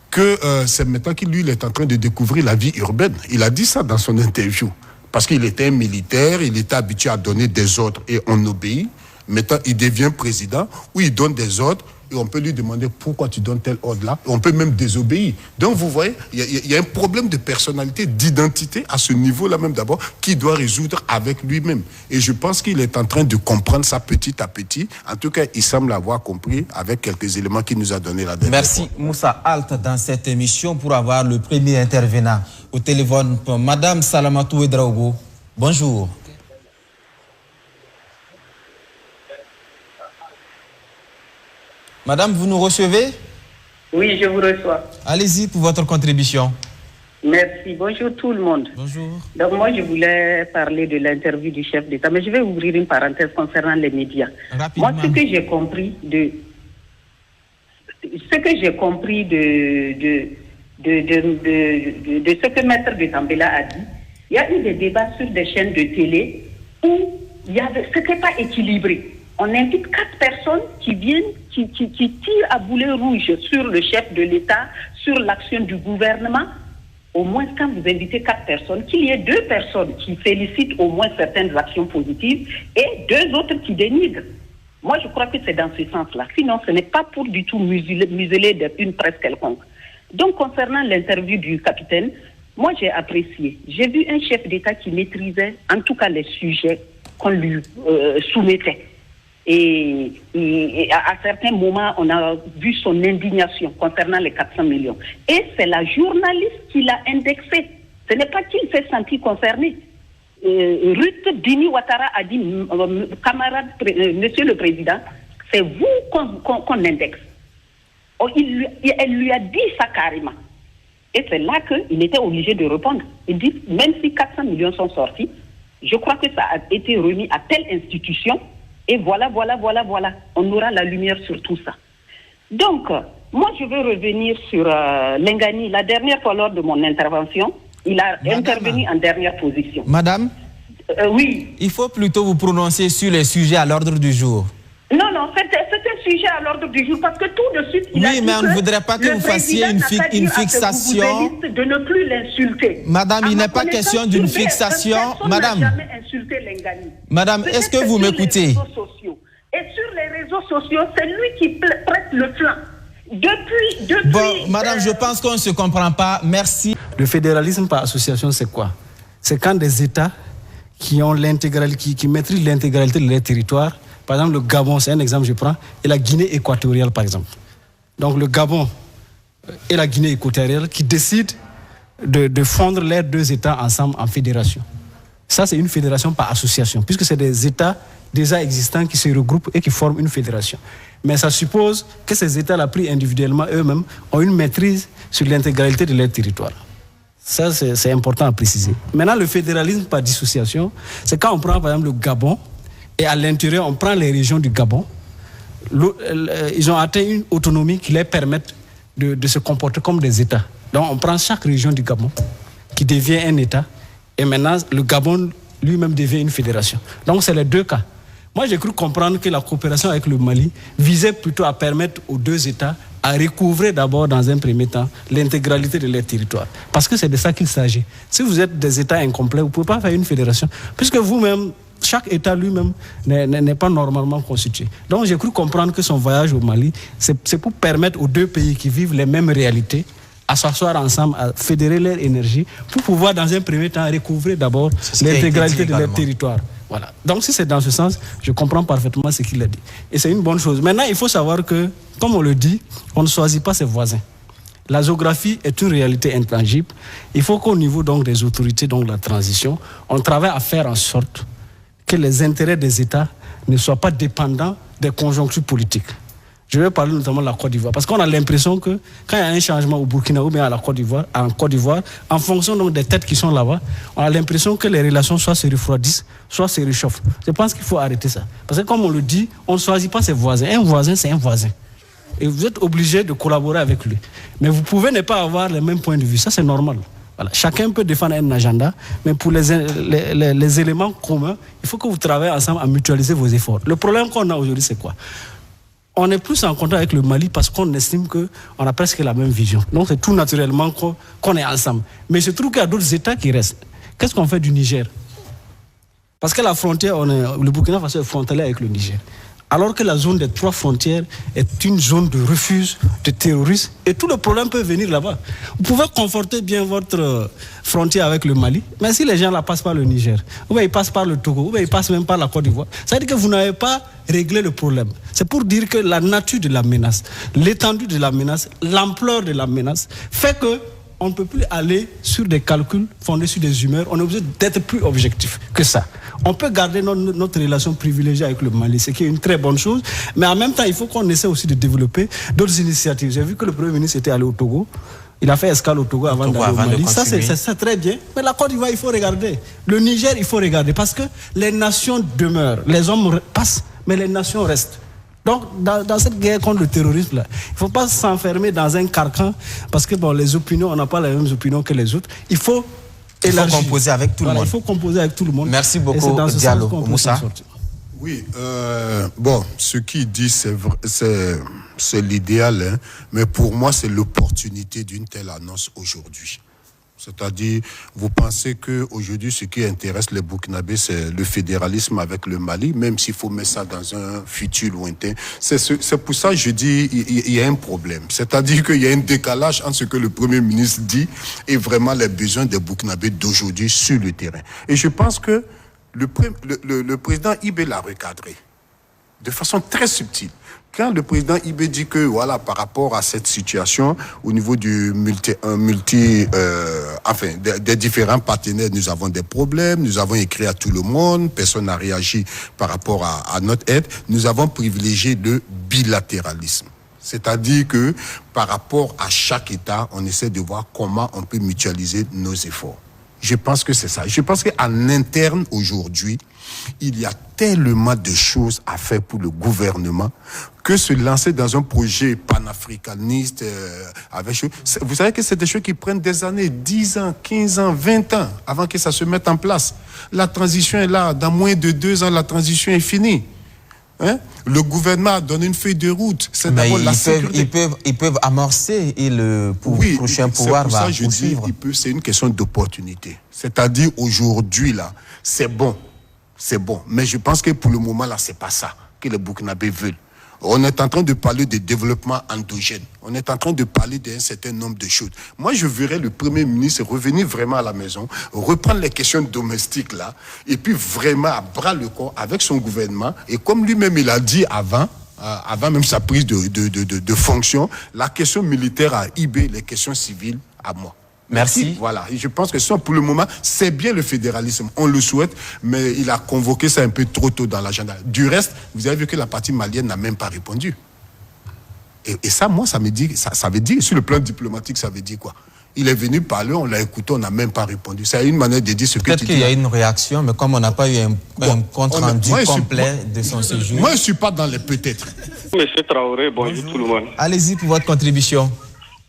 Que c'est maintenant qu'il lui est en train de découvrir la vie urbaine. Il a dit ça dans son interview. Parce qu'il était un militaire, il était habitué à donner des ordres et on obéit. Maintenant, il devient président où il donne des ordres et on peut lui demander pourquoi tu donnes tel ordre-là. On peut même désobéir. Donc, vous voyez, il y a un problème de personnalité, d'identité à ce niveau-là même d'abord, qu'il doit résoudre avec lui-même. Et je pense qu'il est en train de comprendre ça petit à petit. En tout cas, il semble avoir compris avec quelques éléments qu'il nous a donnés la dernière fois. Merci Moussa Alt dans cette émission pour avoir le premier intervenant au téléphone. Madame Salamatou Edraogo, bonjour. Madame, vous nous recevez? Oui, je vous reçois. Allez-y pour votre contribution. Merci. Bonjour tout le monde. Bonjour. Donc moi, je voulais parler de l'interview du chef d'État, mais je vais ouvrir une parenthèse concernant les médias. Rapidement. Moi, ce que j'ai compris de ce que Maître de Tambela a dit, il y a eu des débats sur des chaînes de télé où c'était pas équilibré. On invite 4 personnes qui viennent, qui tirent à boulet rouge sur le chef de l'État, sur l'action du gouvernement. Au moins, quand vous invitez 4 personnes, qu'il y ait 2 personnes qui félicitent au moins certaines actions positives et 2 autres qui dénigrent. Moi, je crois que c'est dans ce sens-là. Sinon, ce n'est pas pour du tout museler une presse quelconque. Donc, concernant l'interview du capitaine, moi, j'ai apprécié. J'ai vu un chef d'État qui maîtrisait, en tout cas, les sujets qu'on lui soumettait. Et à certains moments, on a vu son indignation concernant les 400 millions. Et c'est la journaliste qui l'a indexé. Ce n'est pas qu'il s'est senti concerné. Ruth Dini Ouattara a dit, camarade, monsieur le président, c'est vous qu'on indexe. Elle lui a dit ça carrément. Et c'est là qu'il était obligé de répondre. Il dit, même si 400 millions sont sortis, je crois que ça a été remis à telle institution. Et voilà. On aura la lumière sur tout ça. Donc, moi je veux revenir sur Lengani. La dernière fois lors de mon intervention, il a intervenu en dernière position. Madame, oui. Il faut plutôt vous prononcer sur les sujets à l'ordre du jour. Non, c'était un sujet à l'ordre du jour parce que tout de suite, il a dit mais on ne voudrait pas que vous fassiez une fixation. De ne plus l'insulter. Madame, il n'est pas question d'une fixation. Madame, jamais insulté Lengani. Madame, est-ce que vous m'écoutez? Et sur les réseaux sociaux, c'est lui qui prête le flanc. Depuis. Bon, madame, je pense qu'on ne se comprend pas. Merci. Le fédéralisme par association, c'est quoi? C'est quand des États qui ont qui maîtrisent l'intégralité de leur territoire. Par exemple, le Gabon, c'est un exemple que je prends, et la Guinée équatoriale, par exemple. Donc le Gabon et la Guinée équatoriale qui décident de fondre les deux États ensemble en fédération. Ça, c'est une fédération par association, puisque c'est des États déjà existants qui se regroupent et qui forment une fédération. Mais ça suppose que ces États-là, pris individuellement eux-mêmes, ont une maîtrise sur l'intégralité de leur territoire. Ça, c'est important à préciser. Maintenant, le fédéralisme par dissociation, c'est quand on prend, par exemple, le Gabon, et à l'intérieur, on prend les régions du Gabon. Ils ont atteint une autonomie qui leur permet de se comporter comme des États. Donc, on prend chaque région du Gabon, qui devient un État, et maintenant, le Gabon lui-même devient une fédération. Donc, c'est les deux cas. Moi, j'ai cru comprendre que la coopération avec le Mali visait plutôt à permettre aux deux États à recouvrer d'abord, dans un premier temps, l'intégralité de leur territoire. Parce que c'est de ça qu'il s'agit. Si vous êtes des États incomplets, vous ne pouvez pas faire une fédération, puisque vous-même, chaque État lui-même n'est pas normalement constitué. Donc j'ai cru comprendre que son voyage au Mali, c'est pour permettre aux deux pays qui vivent les mêmes réalités à s'asseoir ensemble, à fédérer leur énergie, pour pouvoir dans un premier temps recouvrer d'abord l'intégralité de leur territoire. Voilà. Donc si c'est dans ce sens, je comprends parfaitement ce qu'il a dit. Et c'est une bonne chose. Maintenant, il faut savoir que, comme on le dit, on ne choisit pas ses voisins. La géographie est une réalité intangible. Il faut qu'au niveau donc, des autorités, donc de la transition, on travaille à faire en sorte que les intérêts des États ne soient pas dépendants des conjonctures politiques. Je vais parler notamment de la Côte d'Ivoire, parce qu'on a l'impression que quand il y a un changement au Burkina ou bien à la Côte d'Ivoire, en fonction donc des têtes qui sont là-bas, on a l'impression que les relations soit se refroidissent, soit se réchauffent. Je pense qu'il faut arrêter ça. Parce que comme on le dit, on ne choisit pas ses voisins. Un voisin, c'est un voisin. Et vous êtes obligé de collaborer avec lui. Mais vous pouvez ne pas avoir les mêmes points de vue. Ça, c'est normal. Voilà. Chacun peut défendre un agenda, mais pour les éléments communs, il faut que vous travaillez ensemble à mutualiser vos efforts. Le problème qu'on a aujourd'hui, c'est quoi? On est plus en contact avec le Mali parce qu'on estime qu'on a presque la même vision. Donc c'est tout naturellement qu'on est ensemble. Mais je trouve qu'il y a d'autres États qui restent. Qu'est-ce qu'on fait du Niger? Parce que la frontière, le Burkina Faso est frontalier avec le Niger. Alors que la zone des 3 frontières est une zone de refuge de terroristes et tout le problème peut venir là-bas. Vous pouvez conforter bien votre frontière avec le Mali, mais si les gens là passent par le Niger, ou bien ils passent par le Togo, ou bien ils passent même par la Côte d'Ivoire, ça veut dire que vous n'avez pas réglé le problème. C'est pour dire que la nature de la menace, l'étendue de la menace, l'ampleur de la menace fait que on ne peut plus aller sur des calculs fondés sur des humeurs. On est obligé d'être plus objectif que ça. On peut garder notre relation privilégiée avec le Mali, ce qui est une très bonne chose. Mais en même temps, il faut qu'on essaie aussi de développer d'autres initiatives. J'ai vu que le Premier ministre était allé au Togo. Il a fait escale au Togo avant d'aller au Mali. Ça, c'est très bien. Mais la Côte d'Ivoire, il faut regarder. Le Niger, il faut regarder. Parce que les nations demeurent. Les hommes passent, mais les nations restent. Donc, dans cette guerre contre le terrorisme, là, il ne faut pas s'enfermer dans un carcan parce que les opinions, on n'a pas les mêmes opinions que les autres. Il faut composer avec tout le monde. Il faut composer avec tout le monde. Merci beaucoup, Diallo. Moussa. Oui, ce qu'il dit, c'est l'idéal, hein, mais pour moi, c'est l'opportunité d'une telle annonce aujourd'hui. C'est-à-dire, vous pensez qu'aujourd'hui, ce qui intéresse les Burkinabés, c'est le fédéralisme avec le Mali, même s'il faut mettre ça dans un futur lointain. C'est pour ça que je dis il y a un problème. C'est-à-dire qu'il y a un décalage entre ce que le Premier ministre dit et vraiment les besoins des Burkinabés d'aujourd'hui sur le terrain. Et je pense que le président Ibé l'a recadré de façon très subtile. Quand le président Ibé dit que, voilà, par rapport à cette situation, au niveau du des différents partenaires, nous avons des problèmes, nous avons écrit à tout le monde, personne n'a réagi par rapport à notre aide, nous avons privilégié le bilatéralisme. C'est-à-dire que, par rapport à chaque État, on essaie de voir comment on peut mutualiser nos efforts. Je pense que c'est ça. Je pense qu'en interne, aujourd'hui, il y a tellement de choses à faire pour le gouvernement que se lancer dans un projet panafricaniste vous savez que c'est des choses qui prennent des années, 10 ans, 15 ans, 20 ans avant que ça se mette en place. La transition est là, dans moins de 2 ans, la transition est finie. Hein? Le gouvernement a donné une feuille de route. C'est d'abord la sécurité. Ils peuvent amorcer et le prochain pouvoir va poursuivre. C'est une question d'opportunité. C'est-à-dire aujourd'hui, là, c'est bon. Mais je pense que pour le moment, là, c'est pas ça que les Burkinabés veulent. On est en train de parler de développement endogène. On est en train de parler d'un certain nombre de choses. Moi, je verrais le Premier ministre revenir vraiment à la maison, reprendre les questions domestiques là, et puis vraiment à bras le corps avec son gouvernement. Et comme lui-même, il a dit avant même sa prise de fonction, la question militaire à IB, les questions civiles à moi. Merci. Voilà. Et je pense que ça, pour le moment, c'est bien le fédéralisme. On le souhaite, mais il a convoqué ça un peu trop tôt dans l'agenda. Du reste, vous avez vu que la partie malienne n'a même pas répondu. Et ça, moi, ça me dit, ça veut dire, sur le plan diplomatique, ça veut dire quoi? Il est venu parler, on l'a écouté, on n'a même pas répondu. C'est une manière de dire ce que tu dis. Peut-être qu'il y a une réaction, mais comme on n'a pas eu un compte rendu complet de son séjour. Moi, je ne suis pas dans les peut-être. Monsieur Traoré, bonjour tout le monde. Allez-y pour votre contribution.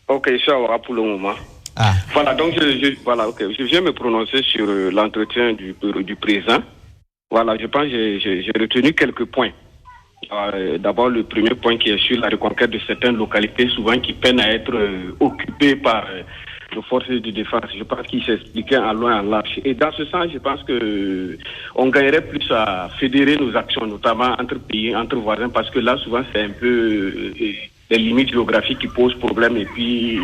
Ok, je suis à pour le moment. Voilà, donc je viens me prononcer sur l'entretien du président. Voilà, je pense que j'ai retenu quelques points. D'abord, le premier point qui est sur la reconquête de certaines localités, souvent qui peinent à être occupées par les forces de défense. Je pense qu'il s'expliquait en long et en large. Et dans ce sens, je pense que on gagnerait plus à fédérer nos actions, notamment entre pays, entre voisins, parce que là, souvent, c'est un peu les limites géographiques qui posent problème et puis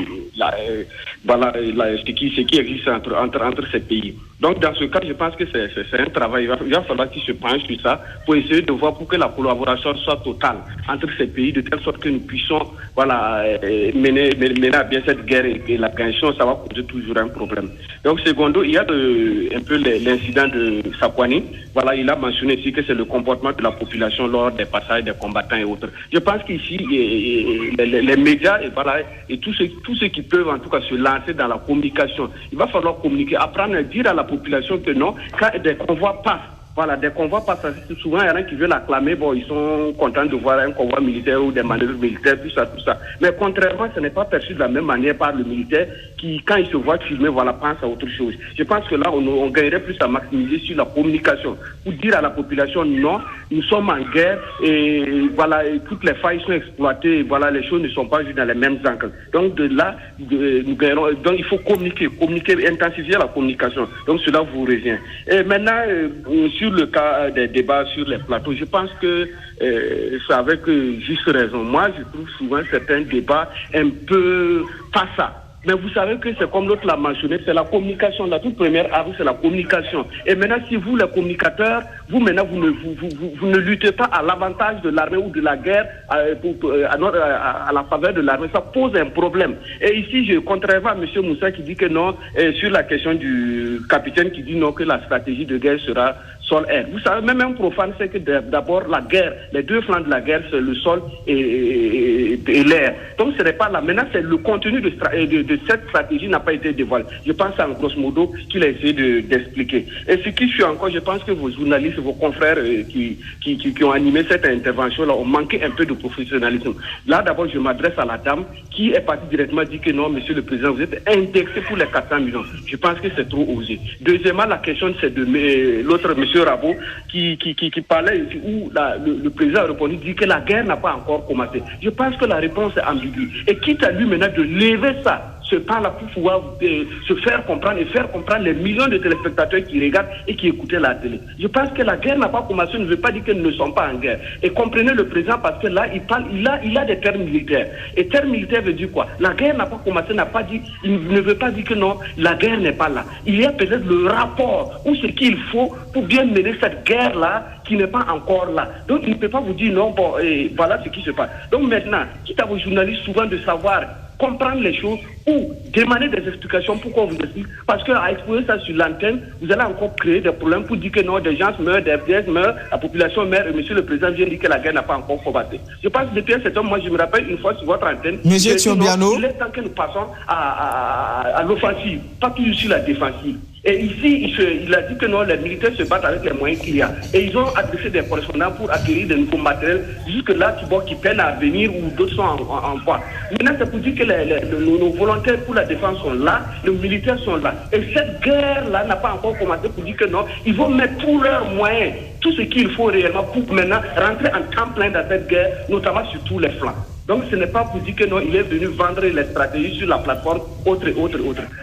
ce qui existe entre ces pays. Donc dans ce cas, je pense que c'est un travail. Il va falloir qu'ils se penchent sur ça pour essayer de voir pour que la collaboration soit totale entre ces pays, de telle sorte que nous puissions mener à bien cette guerre et la tension, ça va poser toujours un problème. Donc secondo, il y a un peu l'incident de Sakwani. Voilà, il a mentionné ici que c'est le comportement de la population lors des passages des combattants et autres. Je pense qu'ici, les médias et tous ceux qui peuvent en tout cas se lancer dans la communication, il va falloir communiquer, apprendre à dire à la population que non, quand des convois passent, des convois passent, souvent il y en a qui veulent acclamer, ils sont contents de voir un convoi militaire ou des manœuvres militaires, tout ça. Mais contrairement, ce n'est pas perçu de la même manière par le militaire qui, quand il se voit filmer, pense à autre chose. Je pense que là, on gagnerait plus à maximiser sur la communication pour dire à la population non, nous sommes en guerre et toutes les failles sont exploitées, les choses ne sont pas vues dans les mêmes angles. Donc de là, nous gagnerons. Donc il faut communiquer, intensifier la communication. Donc cela vous revient. Et maintenant, sur le cas des débats sur les plateaux, je pense que c'est avec juste raison. Moi, je trouve souvent certains débats un peu pas ça. Mais vous savez que c'est comme l'autre l'a mentionné, c'est la communication. La toute première arme, c'est la communication. Et maintenant, si vous, les communicateurs, vous ne luttez pas à l'avantage de l'armée ou de la guerre à la faveur de l'armée, ça pose un problème. Et ici, contrairement à M. Moussa qui dit que non, sur la question du capitaine qui dit non, que la stratégie de guerre sera sol-air. Vous savez, même un profane sait que d'abord la guerre, les deux flancs de la guerre, c'est le sol et l'air. Donc ce n'est pas là. Maintenant, c'est le contenu de cette stratégie n'a pas été dévoilé. Je pense en grosso modo qu'il a essayé d'expliquer. Et ce qui suit encore, je pense que vos journalistes, vos confrères qui ont animé cette intervention-là ont manqué un peu de professionnalisme. Là, d'abord, je m'adresse à la dame qui est partie directement dire que non, monsieur le président, vous êtes indexé pour les 400 millions. Je pense que c'est trop osé. Deuxièmement, la question, c'est de l'autre monsieur Rabo qui parlait où le président a répondu, dit que la guerre n'a pas encore commencé. Je pense que la réponse est ambiguë. Et quitte à lui maintenant de lever ça, ce pas-là pour pouvoir se faire comprendre et faire comprendre les millions de téléspectateurs qui regardent et qui écoutent la télé. Je pense que la guerre n'a pas commencé, ne veut pas dire qu'ils ne sont pas en guerre. Et comprenez le président parce que là, il a des termes militaires. Et termes militaires veut dire quoi? La guerre n'a pas commencé, il ne veut pas dire que non, la guerre n'est pas là. Il y a peut-être le rapport ou ce qu'il faut pour bien mener cette guerre-là qui n'est pas encore là. Donc il ne peut pas vous dire non, voilà ce qui se passe. Donc maintenant, quitte à vos journalistes souvent de savoir comprendre les choses ou demander des explications pourquoi on vous explique. Parce qu'à exposer ça sur l'antenne, vous allez encore créer des problèmes pour dire que non, des gens meurent, des FDS meurent, la population meurt, et monsieur le président vient dire que la guerre n'a pas encore combattu. Je pense que depuis un certain temps, moi je me rappelle une fois sur votre antenne, monsieur Thiobiano, il est temps que nous passons à l'offensive, pas toujours sur la défensive. Et ici, il a dit que non, les militaires se battent avec les moyens qu'il y a. Et ils ont adressé des correspondants pour acquérir de nouveaux matériels. Jusque-là, tu vois qu'ils peinent à venir ou d'autres sont en voie. Maintenant, c'est pour dire que nos volontaires pour la défense sont là, les militaires sont là. Et cette guerre-là n'a pas encore commencé pour dire que non, ils vont mettre tous leurs moyens, tout ce qu'il faut réellement pour maintenant rentrer en temps plein dans cette guerre, notamment sur tous les flancs. Donc ce n'est pas pour dire que non, il est venu vendre les stratégies sur la plateforme, autre.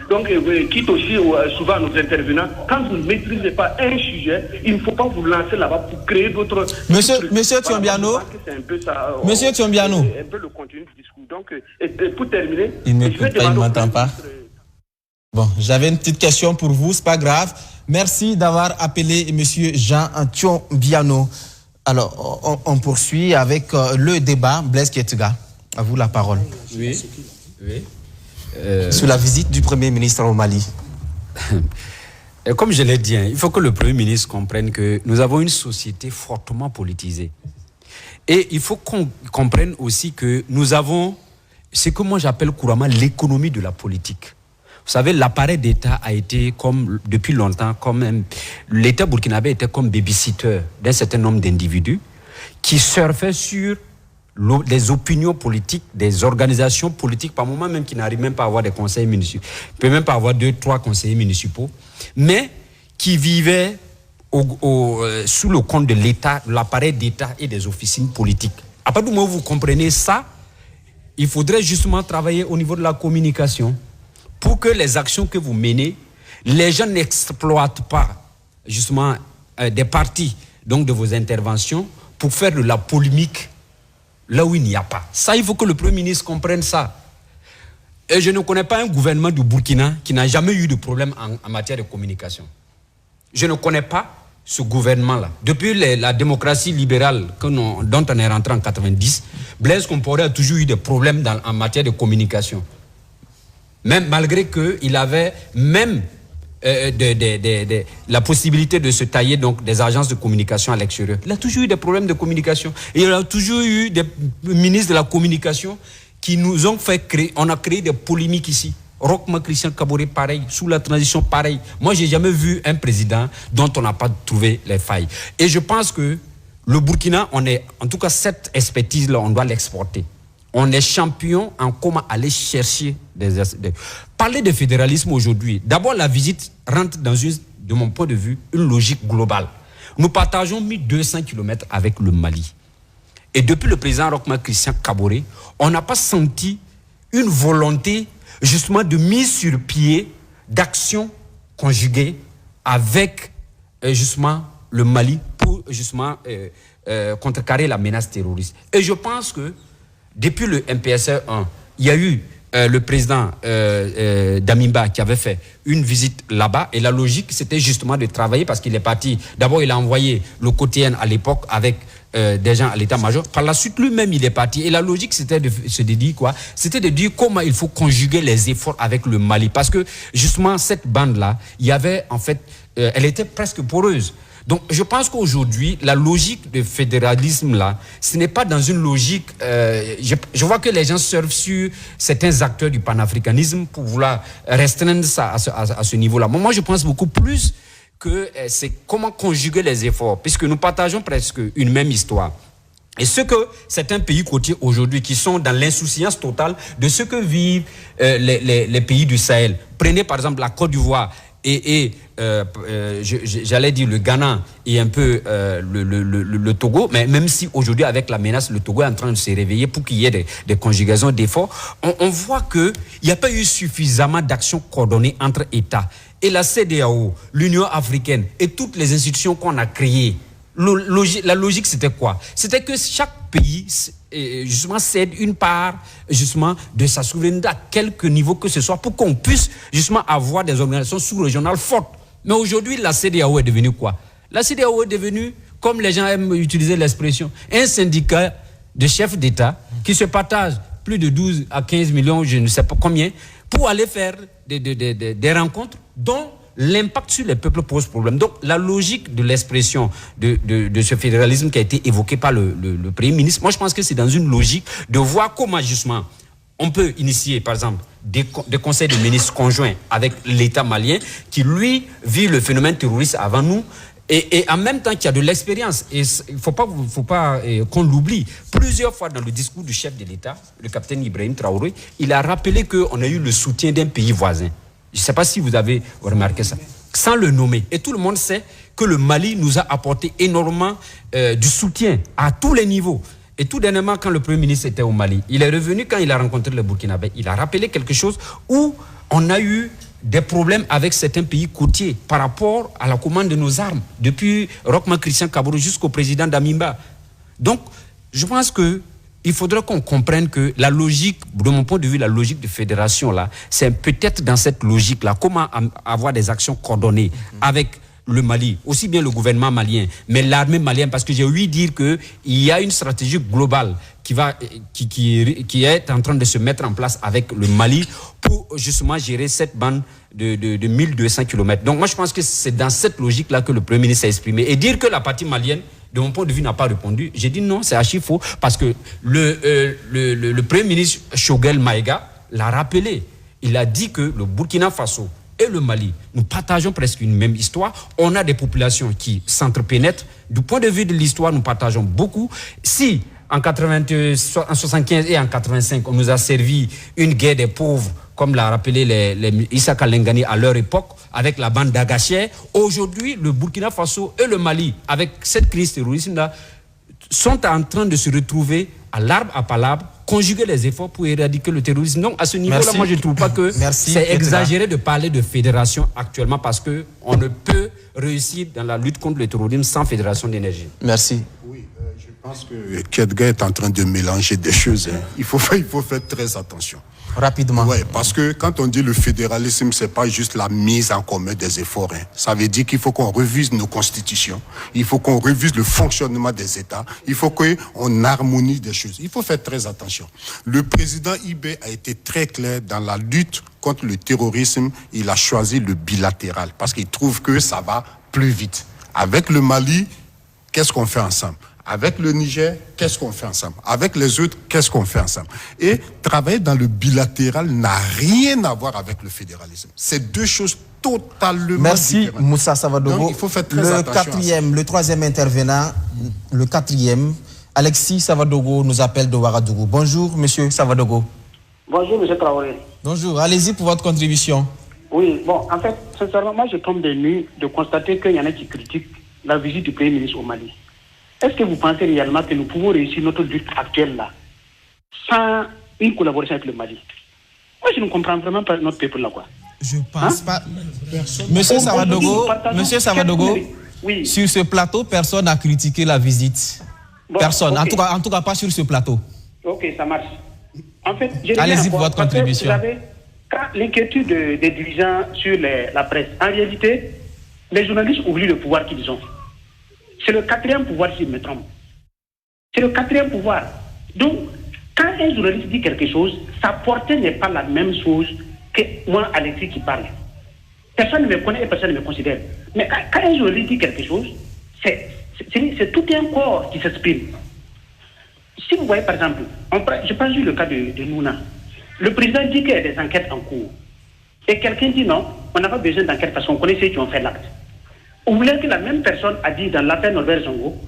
Donc quitte aussi souvent nos intervenants, quand vous ne maîtrisez pas un sujet, il ne faut pas vous lancer là-bas pour créer d'autres... Monsieur Tiombiano, Monsieur Tiombiano, un peu le contenu du discours. Donc pour terminer... Il ne m'entend pas. Bon, j'avais une petite question pour vous, c'est pas grave. Merci d'avoir appelé Monsieur Jean Tiombiano. Alors, on poursuit avec le débat. Blaise Ketuga, à vous la parole. Oui. Sur la visite du Premier ministre au Mali. Et comme je l'ai dit, il faut que le Premier ministre comprenne que nous avons une société fortement politisée. Et il faut qu'on comprenne aussi que nous avons ce que moi j'appelle couramment l'économie de la politique. Vous savez, l'appareil d'État a été depuis longtemps, l'État burkinabé était comme babysitter d'un certain nombre d'individus qui surfaient sur les opinions politiques, des organisations politiques, par moment même qui n'arrivent même pas à avoir des conseils municipaux, qui ne peuvent même pas avoir 2-3 conseillers municipaux, mais qui vivaient sous le compte de l'État, de l'appareil d'État et des officines politiques. À partir du moment où vous comprenez ça, il faudrait justement travailler au niveau de la communication, pour que les actions que vous menez, les gens n'exploitent pas justement des parties donc de vos interventions pour faire de la polémique là où il n'y a pas. Ça, il faut que le Premier ministre comprenne ça. Et je ne connais pas un gouvernement du Burkina qui n'a jamais eu de problème en matière de communication. Je ne connais pas ce gouvernement-là. Depuis la démocratie libérale dont on est rentré en 90, Blaise Compaoré a toujours eu des problèmes en matière de communication. Même malgré qu'il avait même la possibilité de se tailler donc des agences de communication à l'extérieur. Il a toujours eu des problèmes de communication. Et il a toujours eu des ministres de la communication qui nous ont fait créer, on a créé des polémiques ici. Roch Marc Christian Kaboré, pareil. Sous la transition, pareil. Moi, j'ai jamais vu un président dont on n'a pas trouvé les failles. Et je pense que le Burkina, en tout cas, cette expertise-là, on doit l'exporter. On est champion en comment aller chercher Parler de fédéralisme aujourd'hui, d'abord la visite rentre dans de mon point de vue, une logique globale. Nous partageons 1200 km avec le Mali. Et depuis le président Roch Marc Christian Kaboré, on n'a pas senti une volonté justement de mise sur pied d'actions conjuguées avec justement le Mali pour justement contrecarrer la menace terroriste. Et je pense que depuis le MPSR 1, il y a eu le président Damimba qui avait fait une visite là-bas et la logique c'était justement de travailler parce qu'il est parti. D'abord il a envoyé le quotidien à l'époque avec des gens à l'état-major. Par la suite lui-même il est parti et la logique c'était de dire quoi? C'était de dire comment il faut conjuguer les efforts avec le Mali parce que justement cette bande-là, il y avait en fait, elle était presque poreuse. Donc, je pense qu'aujourd'hui, la logique de fédéralisme, là, ce n'est pas dans une logique... je vois que les gens surfent sur certains acteurs du panafricanisme pour vouloir restreindre ça à ce niveau-là. Moi, je pense beaucoup plus que c'est comment conjuguer les efforts, puisque nous partageons presque une même histoire. Et ce que certains pays côtiers aujourd'hui, qui sont dans l'insouciance totale de ce que vivent les pays du Sahel. Prenez par exemple la Côte d'Ivoire j'allais dire le Ghana et un peu le Togo, mais même si aujourd'hui avec la menace le Togo est en train de se réveiller pour qu'il y ait des conjugaisons d'efforts, on voit qu'il n'y a pas eu suffisamment d'actions coordonnées entre États. Et la CEDEAO, l'Union africaine et toutes les institutions qu'on a créées, la logique c'était quoi? C'était que chaque pays justement cède une part justement de sa souveraineté à quelque niveau que ce soit pour qu'on puisse justement avoir des organisations sous-régionales fortes. Mais aujourd'hui la CEDEAO est devenue quoi? La CEDEAO est devenue, comme les gens aiment utiliser l'expression, un syndicat de chefs d'État qui se partagent plus de 12 à 15 millions, je ne sais pas combien, pour aller faire des rencontres dont l'impact sur les peuples pose problème. Donc, la logique de l'expression de ce fédéralisme qui a été évoqué par le Premier ministre, moi, je pense que c'est dans une logique de voir comment, justement, on peut initier, par exemple, des conseils de ministres conjoints avec l'État malien qui, lui, vit le phénomène terroriste avant nous et en même temps qu'il y a de l'expérience. Et il ne faut pas qu'on l'oublie. Plusieurs fois dans le discours du chef de l'État, le capitaine Ibrahim Traoré, il a rappelé qu'on a eu le soutien d'un pays voisin. Je ne sais pas si vous avez remarqué ça. Sans le nommer. Et tout le monde sait que le Mali nous a apporté énormément du soutien à tous les niveaux. Et tout dernièrement, quand le Premier ministre était au Mali, il est revenu quand il a rencontré le Burkinabé. Il a rappelé quelque chose où on a eu des problèmes avec certains pays côtiers par rapport à la commande de nos armes, depuis Rochman Christian Kabore jusqu'au président Damimba. Donc, je pense qu'il faudrait qu'on comprenne que la logique, de mon point de vue, la logique de fédération, là, c'est peut-être dans cette logique-là, comment avoir des actions coordonnées avec le Mali, aussi bien le gouvernement malien, mais l'armée malienne, parce que j'ai ouï dire qu'il y a une stratégie globale qui est en train de se mettre en place avec le Mali pour justement gérer cette bande de 1200 km. Donc moi je pense que c'est dans cette logique-là que le Premier ministre s'est exprimé. Et dire que la partie malienne, de mon point de vue, n'a pas répondu, j'ai dit non, c'est archi faux, parce que le Premier ministre Choguel Maïga l'a rappelé. Il a dit que le Burkina Faso et le Mali, nous partageons presque une même histoire. On a des populations qui s'entrepénètrent. Du point de vue de l'histoire, nous partageons beaucoup. Si en 75 et en 85, on nous a servi une guerre des pauvres, comme l'a rappelé les Issa Kalengani à leur époque, avec la bande d'Agaché, aujourd'hui, le Burkina Faso et le Mali, avec cette crise terroriste-là, sont en train de se retrouver à l'arbre à palabre, conjuguer les efforts pour éradiquer le terrorisme. Donc, à ce niveau-là, moi, je ne trouve pas que c'est exagéré de parler de fédération actuellement parce qu'on ne peut réussir dans la lutte contre le terrorisme sans fédération d'énergie. Merci. Oui, je pense que Kedga est en train de mélanger des choses. Il faut faire très attention. Rapidement. Oui, parce que quand on dit le fédéralisme, c'est pas juste la mise en commun des efforts. Ça veut dire qu'il faut qu'on revise nos constitutions, il faut qu'on revise le fonctionnement des États, il faut qu'on harmonise des choses. Il faut faire très attention. Le président Ibé a été très clair dans la lutte contre le terrorisme. Il a choisi le bilatéral parce qu'il trouve que ça va plus vite. Avec le Mali, qu'est-ce qu'on fait ensemble ? Avec le Niger, qu'est-ce qu'on fait ensemble? Avec les autres, qu'est-ce qu'on fait ensemble? Et travailler dans le bilatéral n'a rien à voir avec le fédéralisme. C'est deux choses totalement différentes. Merci Moussa Savadogo. Donc, il faut faire très attention. Le troisième intervenant, le quatrième, Alexis Savadogo nous appelle de Ouagadougou. Bonjour Monsieur Savadogo. Bonjour Monsieur Traoré. Bonjour, allez-y pour votre contribution. Oui, bon, en fait, sincèrement, moi je tombe des nues de constater qu'il y en a qui critiquent la visite du Premier ministre au Mali. Est-ce que vous pensez réellement que nous pouvons réussir notre lutte actuelle là sans une collaboration avec le Mali? Moi, je ne comprends vraiment pas notre peuple là, quoi. Je pense pas. Monsieur Savadogo, oui. Sur ce plateau, personne n'a critiqué la visite. Bon, personne, okay. en tout cas pas sur ce plateau. Ok, ça marche. En fait, allez-y pour votre contribution. Vous savez, quand l'inquiétude des dirigeants sur la presse, en réalité, les journalistes oublient le pouvoir qu'ils ont. C'est le quatrième pouvoir, s'il me trompe. C'est le quatrième pouvoir. Donc, quand un journaliste dit quelque chose, sa portée n'est pas la même chose que moi, Alexis, qui parle. Personne ne me connaît et personne ne me considère. Mais quand un journaliste dit quelque chose, c'est tout un corps qui s'exprime. Si vous voyez, par exemple, je prends juste le cas de Nouna. Le président dit qu'il y a des enquêtes en cours. Et quelqu'un dit non, on n'a pas besoin d'enquête parce qu'on connaît ceux qui ont fait l'acte. Vous voulez que la même personne a dit dans l'affaire Norbert Zongo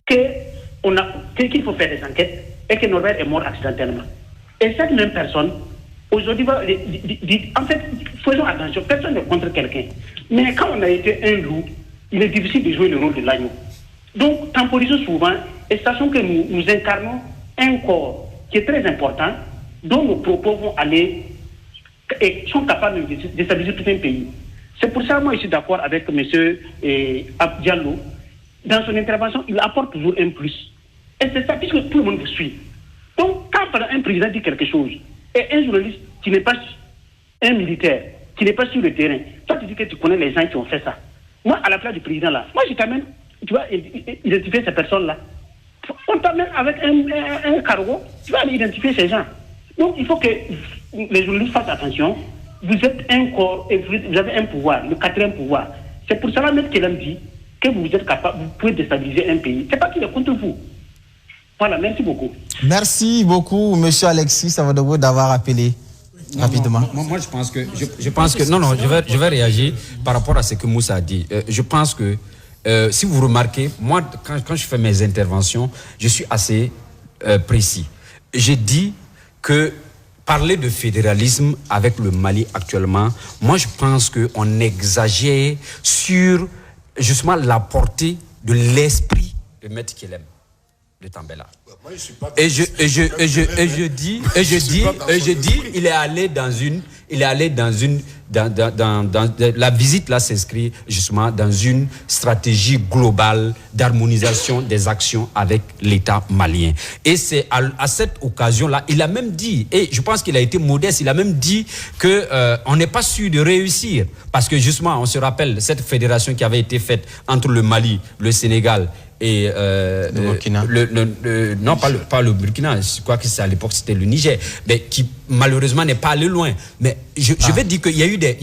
qu'il faut faire des enquêtes et que Norbert est mort accidentellement. Et cette même personne, aujourd'hui, en fait, faisons attention, personne ne contre quelqu'un. Mais quand on a été un loup, il est difficile de jouer le rôle de l'agneau. Donc, temporisons souvent et sachons que nous incarnons un corps qui est très important, dont nos propos vont aller et sont capables de déstabiliser tout un pays. C'est pour ça que moi je suis d'accord avec M. Diallo. Dans son intervention, il apporte toujours un plus. Et c'est ça, puisque tout le monde vous suit. Donc, quand un président dit quelque chose, et un journaliste qui n'est pas un militaire, qui n'est pas sur le terrain, toi tu dis que tu connais les gens qui ont fait ça. Moi, à la place du président là, moi je t'amène, tu vas identifier ces personnes-là. On t'amène avec un cargo, tu vas aller identifier ces gens. Donc, il faut que les journalistes fassent attention. Vous êtes un corps et vous avez un pouvoir, le quatrième pouvoir. C'est pour cela même qu'il a dit que vous êtes capable, vous pouvez déstabiliser un pays. C'est pas qu'il est contre vous. Voilà, merci beaucoup. Merci beaucoup, monsieur Alexis Savadogo, d'avoir appelé. Rapidement. Moi, je pense que non, je vais réagir par rapport à ce que Moussa a dit. Je pense que si vous remarquez, moi, quand je fais mes interventions, je suis assez précis. J'ai dit que parler de fédéralisme avec le Mali actuellement, moi, je pense qu'on exagère sur justement la portée de l'esprit de Maître Kelem de Tambela. Et je dis, il est allé dans la visite là s'inscrit justement dans une stratégie globale d'harmonisation des actions avec l'État malien. Et c'est à cette occasion-là, il a même dit, et je pense qu'il a été modeste, il a même dit que on n'est pas sûr de réussir parce que justement, on se rappelle cette fédération qui avait été faite entre le Mali, le Sénégal et le Burkina. Non, pas le Burkina, je crois que c'est à l'époque c'était le Niger, mais qui malheureusement n'est pas allé loin. Mais je vais dire qu'il y a eu des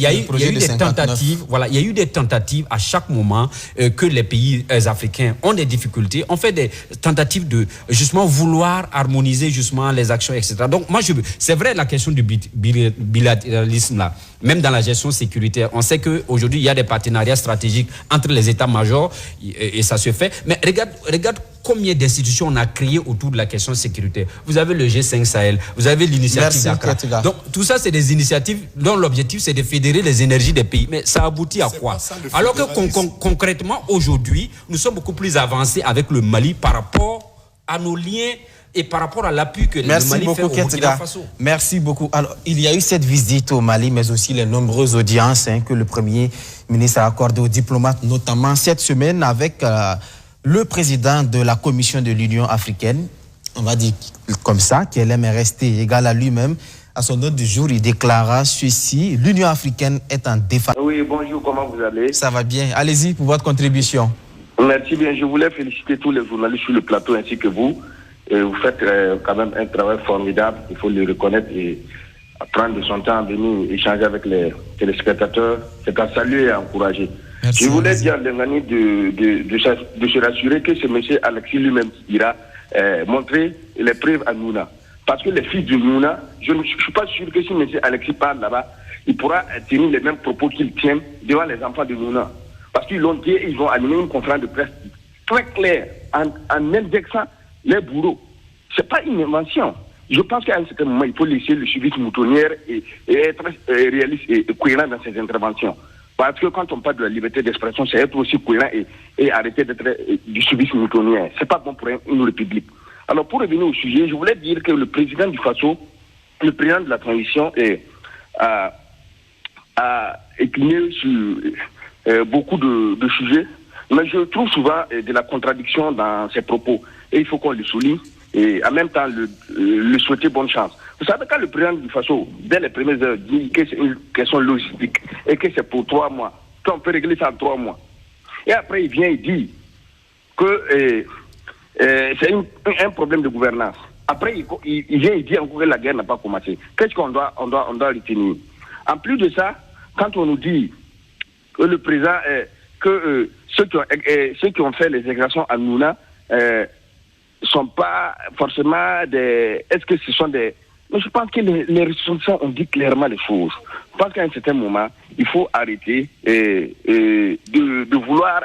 tentatives, voilà, il y a eu des tentatives à chaque moment que les pays africains ont des difficultés, on fait des tentatives de justement vouloir harmoniser justement les actions, etc. Donc moi c'est vrai la question du bilatéralisme là, même dans la gestion sécuritaire, on sait qu'aujourd'hui il y a des partenariats stratégiques entre les États-majors et ça se fait, mais regarde combien d'institutions on a créées autour de la question sécuritaire. Vous avez le G5 Sahel, vous avez l'initiative d'Accra. Donc tout ça, c'est des initiatives dont l'objectif, c'est de fédérer les énergies des pays. Mais ça aboutit à quoi? Alors que concrètement, aujourd'hui, nous sommes beaucoup plus avancés avec le Mali par rapport à nos liens et par rapport à l'appui que le Mali fait au Burkina Faso. Merci beaucoup. Alors, il y a eu cette visite au Mali, mais aussi les nombreuses audiences que le Premier ministre a accordées aux diplomates, notamment cette semaine avec le président de la Commission de l'Union africaine, on va dire comme ça, qui aime rester égal à lui-même. À son ordre du jour, il déclara ceci: l'Union africaine est en défaillance. Oui, bonjour, comment vous allez? Ça va bien. Allez-y pour votre contribution. Merci bien. Je voulais féliciter tous les journalistes sur le plateau ainsi que vous. Et vous faites quand même un travail formidable, il faut le reconnaître, et prendre de son temps à venir échanger avec les téléspectateurs. C'est à saluer et à encourager. Merci, je voulais dire à Lengani de se rassurer que c'est M. Alexis lui-même qui ira montrer les preuves à Nouna. Parce que les fils de Nouna, je ne suis pas sûr que si M. Alexis parle là-bas, il pourra tenir les mêmes propos qu'il tient devant les enfants de Nouna. Parce qu'ils l'ont dit et ils ont animé une conférence de presse très claire en indexant les bourreaux. Ce n'est pas une invention. Je pense qu'à un certain moment, il faut laisser le civisme moutonnière et être réaliste et cohérent dans ses interventions. Parce que quand on parle de la liberté d'expression, c'est être aussi cohérent et arrêter d'être du civisme moutonnière. Ce n'est pas bon pour une république. Alors, pour revenir au sujet, je voulais dire que le président du Faso, le président de la transition, a écliné sur beaucoup de sujets, mais je trouve souvent de la contradiction dans ses propos. Et il faut qu'on le souligne et en même temps le souhaiter bonne chance. Vous savez, quand le président du Faso, dès les premières heures, dit que c'est une question logistique et que c'est pour 3 mois, qu'on peut régler ça en 3 mois. Et après, il vient et dit que c'est un problème de gouvernance. Après, il vient et dit encore que la guerre n'a pas commencé. Qu'est-ce qu'on doit retenir? En plus de ça, quand on nous dit que le président, que ceux qui ont fait les exactions à Nouna sont pas forcément des... Est-ce que ce sont des... Mais je pense que les résolutions ont dit clairement les choses. Je pense qu'à un certain moment, il faut arrêter de vouloir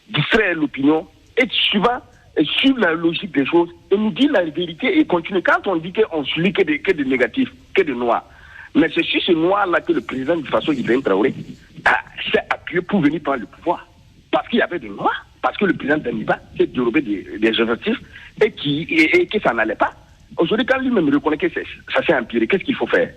distraire l'opinion et suivre la logique des choses et nous dire la vérité et continuer. Quand on dit qu'on suit que de négatifs, que de noirs, mais c'est sur ce noir-là que le président de façon Ibrahim Traoré s'est appuyé pour venir prendre le pouvoir. Parce qu'il y avait des noirs, parce que le président d'Aniba s'est dérobé des objectifs et que ça n'allait pas. Aujourd'hui, quand lui-même reconnaît que ça s'est empiré, qu'est-ce qu'il faut faire?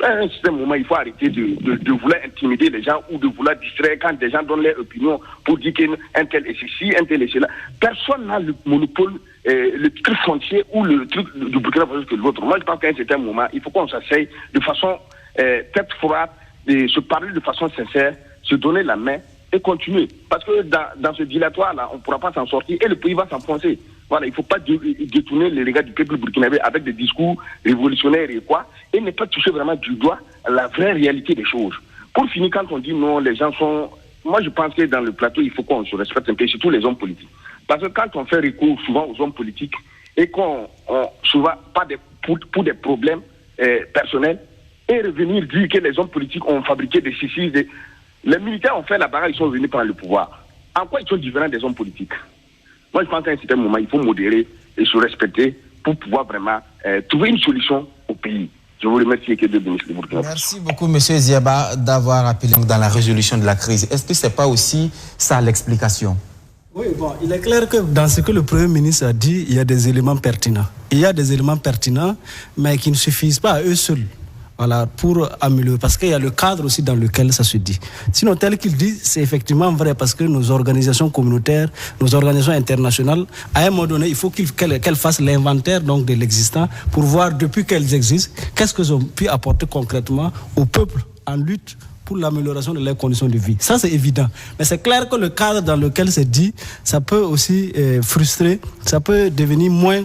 À un certain moment, il faut arrêter de vouloir intimider les gens ou de vouloir distraire quand des gens donnent leur opinion pour dire qu'un tel est ceci, un tel est cela. Personne n'a le monopole, le truc foncier ou le truc du Burkina Faso que l'autre. Moi, je pense qu'à un certain moment, il faut qu'on s'asseye de façon tête froide, de se parler de façon sincère, se donner la main et continuer. Parce que dans ce dilatoire-là, on ne pourra pas s'en sortir et le pays va s'enfoncer. Voilà, il ne faut pas détourner les regards du peuple burkinabé avec des discours révolutionnaires et quoi, et ne pas toucher vraiment du doigt la vraie réalité des choses. Pour finir, quand on dit non, les gens sont... Moi, je pense que dans le plateau, il faut qu'on se respecte un peu, surtout les hommes politiques. Parce que quand on fait recours souvent aux hommes politiques, et qu'on souvent pas pour des problèmes personnels, et revenir dire que les hommes politiques ont fabriqué des chichis. Les militaires ont fait la bagarre, ils sont venus prendre le pouvoir. En quoi ils sont différents des hommes politiques? Moi, je pense qu'à un certain moment, il faut modérer et se respecter pour pouvoir vraiment trouver une solution au pays. Je vous remercie. Merci beaucoup, M. Ziaba, d'avoir appelé dans la résolution de la crise. Est-ce que ce n'est pas aussi ça l'explication? Oui, bon, il est clair que dans ce que le Premier ministre a dit, il y a des éléments pertinents. Il y a des éléments pertinents, mais qui ne suffisent pas à eux seuls. Voilà, pour améliorer, parce qu'il y a le cadre aussi dans lequel ça se dit. Sinon, tel qu'il dit, c'est effectivement vrai, parce que nos organisations communautaires, nos organisations internationales, à un moment donné, il faut qu'elles fassent l'inventaire donc de l'existant pour voir depuis qu'elles existent, qu'est-ce qu'elles ont pu apporter concrètement au peuple en lutte pour l'amélioration de leurs conditions de vie. Ça, c'est évident. Mais c'est clair que le cadre dans lequel c'est dit, ça peut aussi frustrer, ça peut devenir moins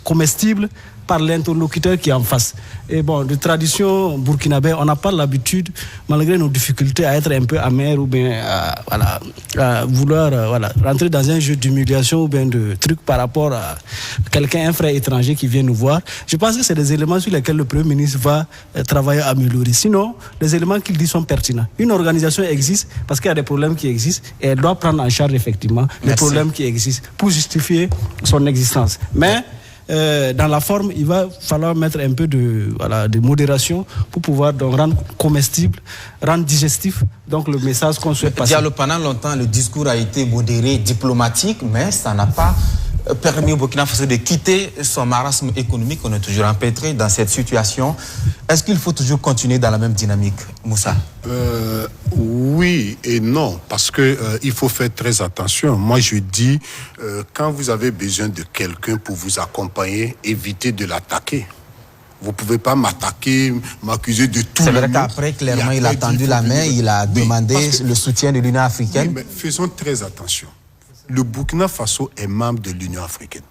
comestible par l'interlocuteur qui est en face. Et bon, de tradition burkinabé, on n'a pas l'habitude, malgré nos difficultés, à être un peu amer ou bien à vouloir rentrer dans un jeu d'humiliation ou bien de trucs par rapport à quelqu'un, un frère étranger qui vient nous voir. Je pense que c'est des éléments sur lesquels le Premier ministre va travailler à améliorer. Sinon, les éléments qu'il dit sont pertinents. Une organisation existe parce qu'il y a des problèmes qui existent et elle doit prendre en charge effectivement les problèmes qui existent pour justifier son existence. Mais dans la forme, il va falloir mettre un peu de modération pour pouvoir donc rendre comestible, rendre digestif donc le message qu'on souhaite passer. Pendant longtemps, le discours a été modéré, diplomatique, mais ça n'a pas permis au Burkina Faso de quitter son marasme économique. On est toujours empêtré dans cette situation. Est-ce qu'il faut toujours continuer dans la même dynamique, Moussa? Oui et non, parce que il faut faire très attention. Moi, je dis, quand vous avez besoin de quelqu'un pour vous accompagner, évitez de l'attaquer. Vous ne pouvez pas m'attaquer, m'accuser de tout. C'est vrai qu'après, clairement, il a tendu la main, il a demandé le soutien de l'Union africaine. Oui, mais faisons très attention. Le Burkina Faso est membre de l'Union africaine.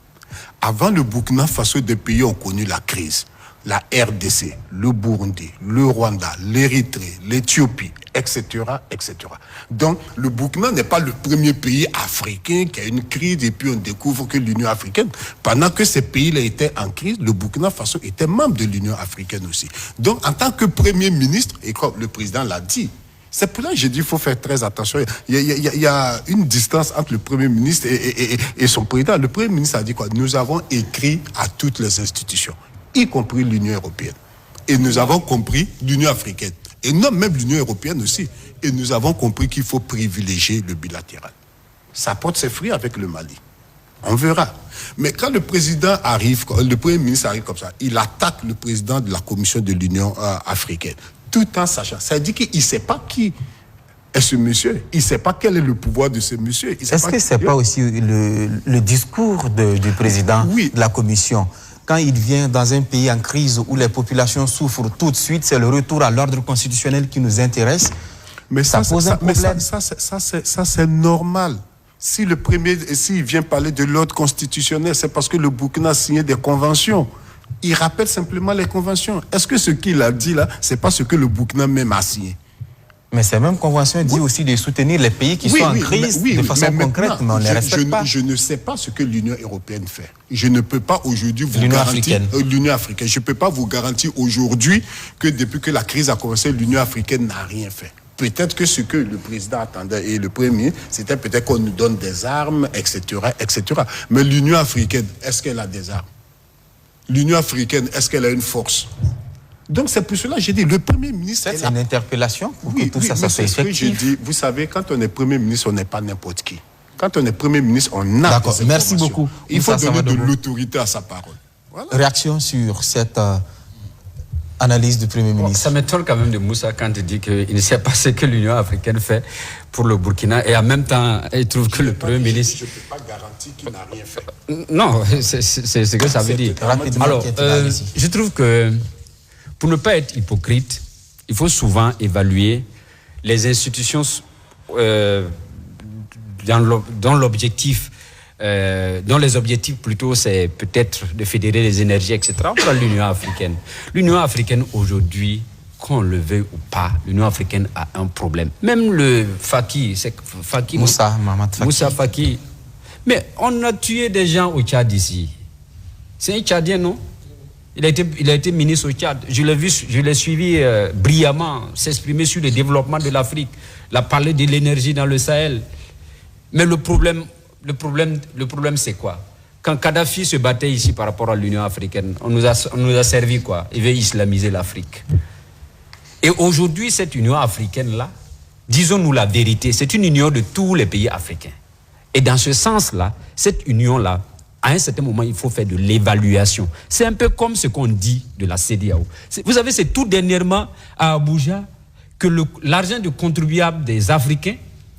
Avant le Burkina Faso, des pays ont connu la crise. La RDC, le Burundi, le Rwanda, l'Érythrée, l'Éthiopie, etc., etc. Donc, le Burkina n'est pas le premier pays africain qui a une crise et puis on découvre que l'Union africaine, pendant que ces pays-là étaient en crise, le Burkina Faso était membre de l'Union africaine aussi. Donc, en tant que Premier ministre, et comme le président l'a dit, c'est pour là que j'ai dit qu'il faut faire très attention. Il y a une distance entre le Premier ministre et son président. Le Premier ministre a dit quoi? Nous avons écrit à toutes les institutions, y compris l'Union européenne. Et nous avons compris l'Union africaine. Et non, même l'Union européenne aussi. Et nous avons compris qu'il faut privilégier le bilatéral. Ça porte ses fruits avec le Mali. On verra. Mais quand le président arrive, le Premier ministre arrive comme ça, il attaque le président de la Commission de l'Union africaine. Tout en sachant. Ça dit qu'il ne sait pas qui est ce monsieur. Il ne sait pas quel est le pouvoir de ce monsieur. Est-ce que ce n'est pas aussi le discours du président de la Commission? Quand il vient dans un pays en crise où les populations souffrent tout de suite, c'est le retour à l'ordre constitutionnel qui nous intéresse. Mais ça pose un problème. Ça, c'est normal. Si le premier, s'il vient parler de l'ordre constitutionnel, c'est parce que le Burkina a signé des conventions. Il rappelle simplement les conventions. Est-ce que ce qu'il a dit là, c'est pas ce que le Burkina même a signé? Mais ces mêmes conventions disent aussi de soutenir les pays qui sont en crise de façon concrète, mais on ne les respecte pas. Je ne sais pas ce que l'Union européenne fait. Je ne peux pas aujourd'hui vous garantir... L'Union africaine. Je ne peux pas vous garantir aujourd'hui que depuis que la crise a commencé, l'Union africaine n'a rien fait. Peut-être que ce que le président attendait et le premier, c'était peut-être qu'on nous donne des armes, etc., etc. Mais l'Union africaine, est-ce qu'elle a des armes? L'Union africaine, est-ce qu'elle a une force? Donc c'est pour cela que j'ai dit, le Premier ministre... C'est une interpellation pour que tout ça soit effectif. J'ai dit, vous savez, quand on est Premier ministre, on n'est pas n'importe qui. Quand on est Premier ministre, on a... D'accord, merci beaucoup. Il faut donner de l'autorité à sa parole. Voilà. Réaction sur cette analyse du Premier ministre. Ça m'étonne quand même de Moussa quand il dit qu'il ne sait pas ce que l'Union africaine fait pour le Burkina et en même temps, il trouve que le Premier ministre... Je ne peux pas garantir qu'il n'a rien fait. Non, c'est ce que ça veut dire. Alors, je trouve que pour ne pas être hypocrite, il faut souvent évaluer les institutions dont les objectifs plutôt c'est peut-être de fédérer les énergies, etc. Pour l'Union africaine. L'Union africaine aujourd'hui, qu'on le veuille ou pas, l'Union africaine a un problème. Même le Faki, c'est Faki, Moussa Faki. Mais on a tué des gens au Tchad ici. C'est un Tchadien, non? Il a été ministre au Tchad. Je l'ai suivi brillamment s'exprimer sur le développement de l'Afrique. Il a parlé de l'énergie dans le Sahel. Mais le problème c'est quoi? Quand Kadhafi se battait ici par rapport à l'Union africaine, on nous a servi quoi? Il veut islamiser l'Afrique. Et aujourd'hui, cette Union africaine-là, disons-nous la vérité, c'est une union de tous les pays africains. Et dans ce sens-là, cette union-là, à un certain moment, il faut faire de l'évaluation. C'est un peu comme ce qu'on dit de la CEDEAO. Vous savez, c'est tout dernièrement à Abuja que l'argent de contribuables des Africains,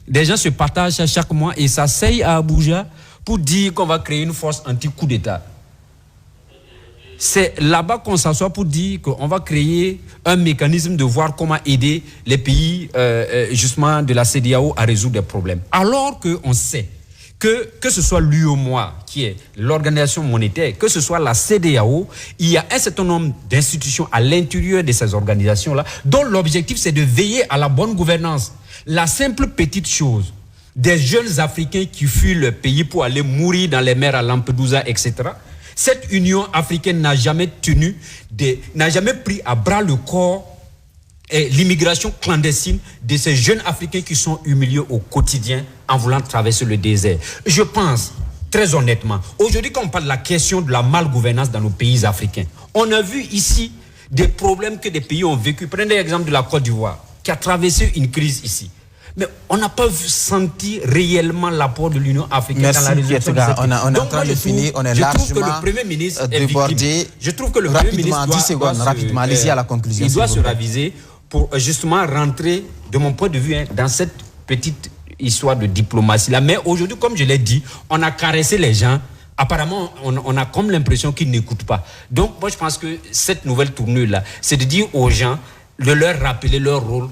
des gens se partagent à chaque mois et s'asseyent à Abuja pour dire qu'on va créer une force anti-coup d'État. C'est là-bas qu'on s'assoit pour dire qu'on va créer un mécanisme de voir comment aider les pays justement de la CEDEAO à résoudre des problèmes. Alors qu'on sait que ce soit l'UEMOA, qui est l'organisation monétaire, que ce soit la CEDEAO, il y a un certain nombre d'institutions à l'intérieur de ces organisations-là, dont l'objectif c'est de veiller à la bonne gouvernance. La simple petite chose, des jeunes Africains qui fuient le pays pour aller mourir dans les mers à Lampedusa, etc., cette Union africaine n'a jamais pris à bras le corps l'immigration clandestine de ces jeunes Africains qui sont humiliés au quotidien en voulant traverser le désert. Je pense, très honnêtement, aujourd'hui quand on parle de la question de la malgouvernance dans nos pays africains, on a vu ici des problèmes que des pays ont vécu. Prenez l'exemple de la Côte d'Ivoire, qui a traversé une crise ici. Mais on n'a pas senti réellement l'apport de l'Union africaine dans la résolution de cette crise. On est en train de finir, on est largement je trouve que le Premier ministre est débordé. victime. Je trouve que le Premier ministre allez-y à la conclusion. Il doit se raviser pour justement rentrer, de mon point de vue, dans cette petite histoire de diplomatie-là. Mais aujourd'hui, comme je l'ai dit, on a caressé les gens. Apparemment, on a comme l'impression qu'ils n'écoutent pas. Donc, moi, je pense que cette nouvelle tournure-là, c'est de dire aux gens, de leur rappeler leur rôle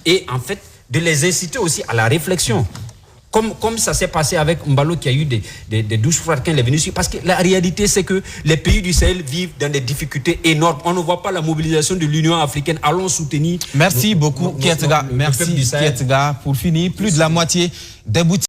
et, en fait, de les inciter aussi à la réflexion. Comme ça s'est passé avec Mbalo qui a eu des douches froides quand il est venu ici. Parce que la réalité, c'est que les pays du Sahel vivent dans des difficultés énormes. On ne voit pas la mobilisation de l'Union africaine. Allons soutenir. Merci beaucoup, Kietga. Merci, Kietga. Pour finir, plus de la moitié des boutiques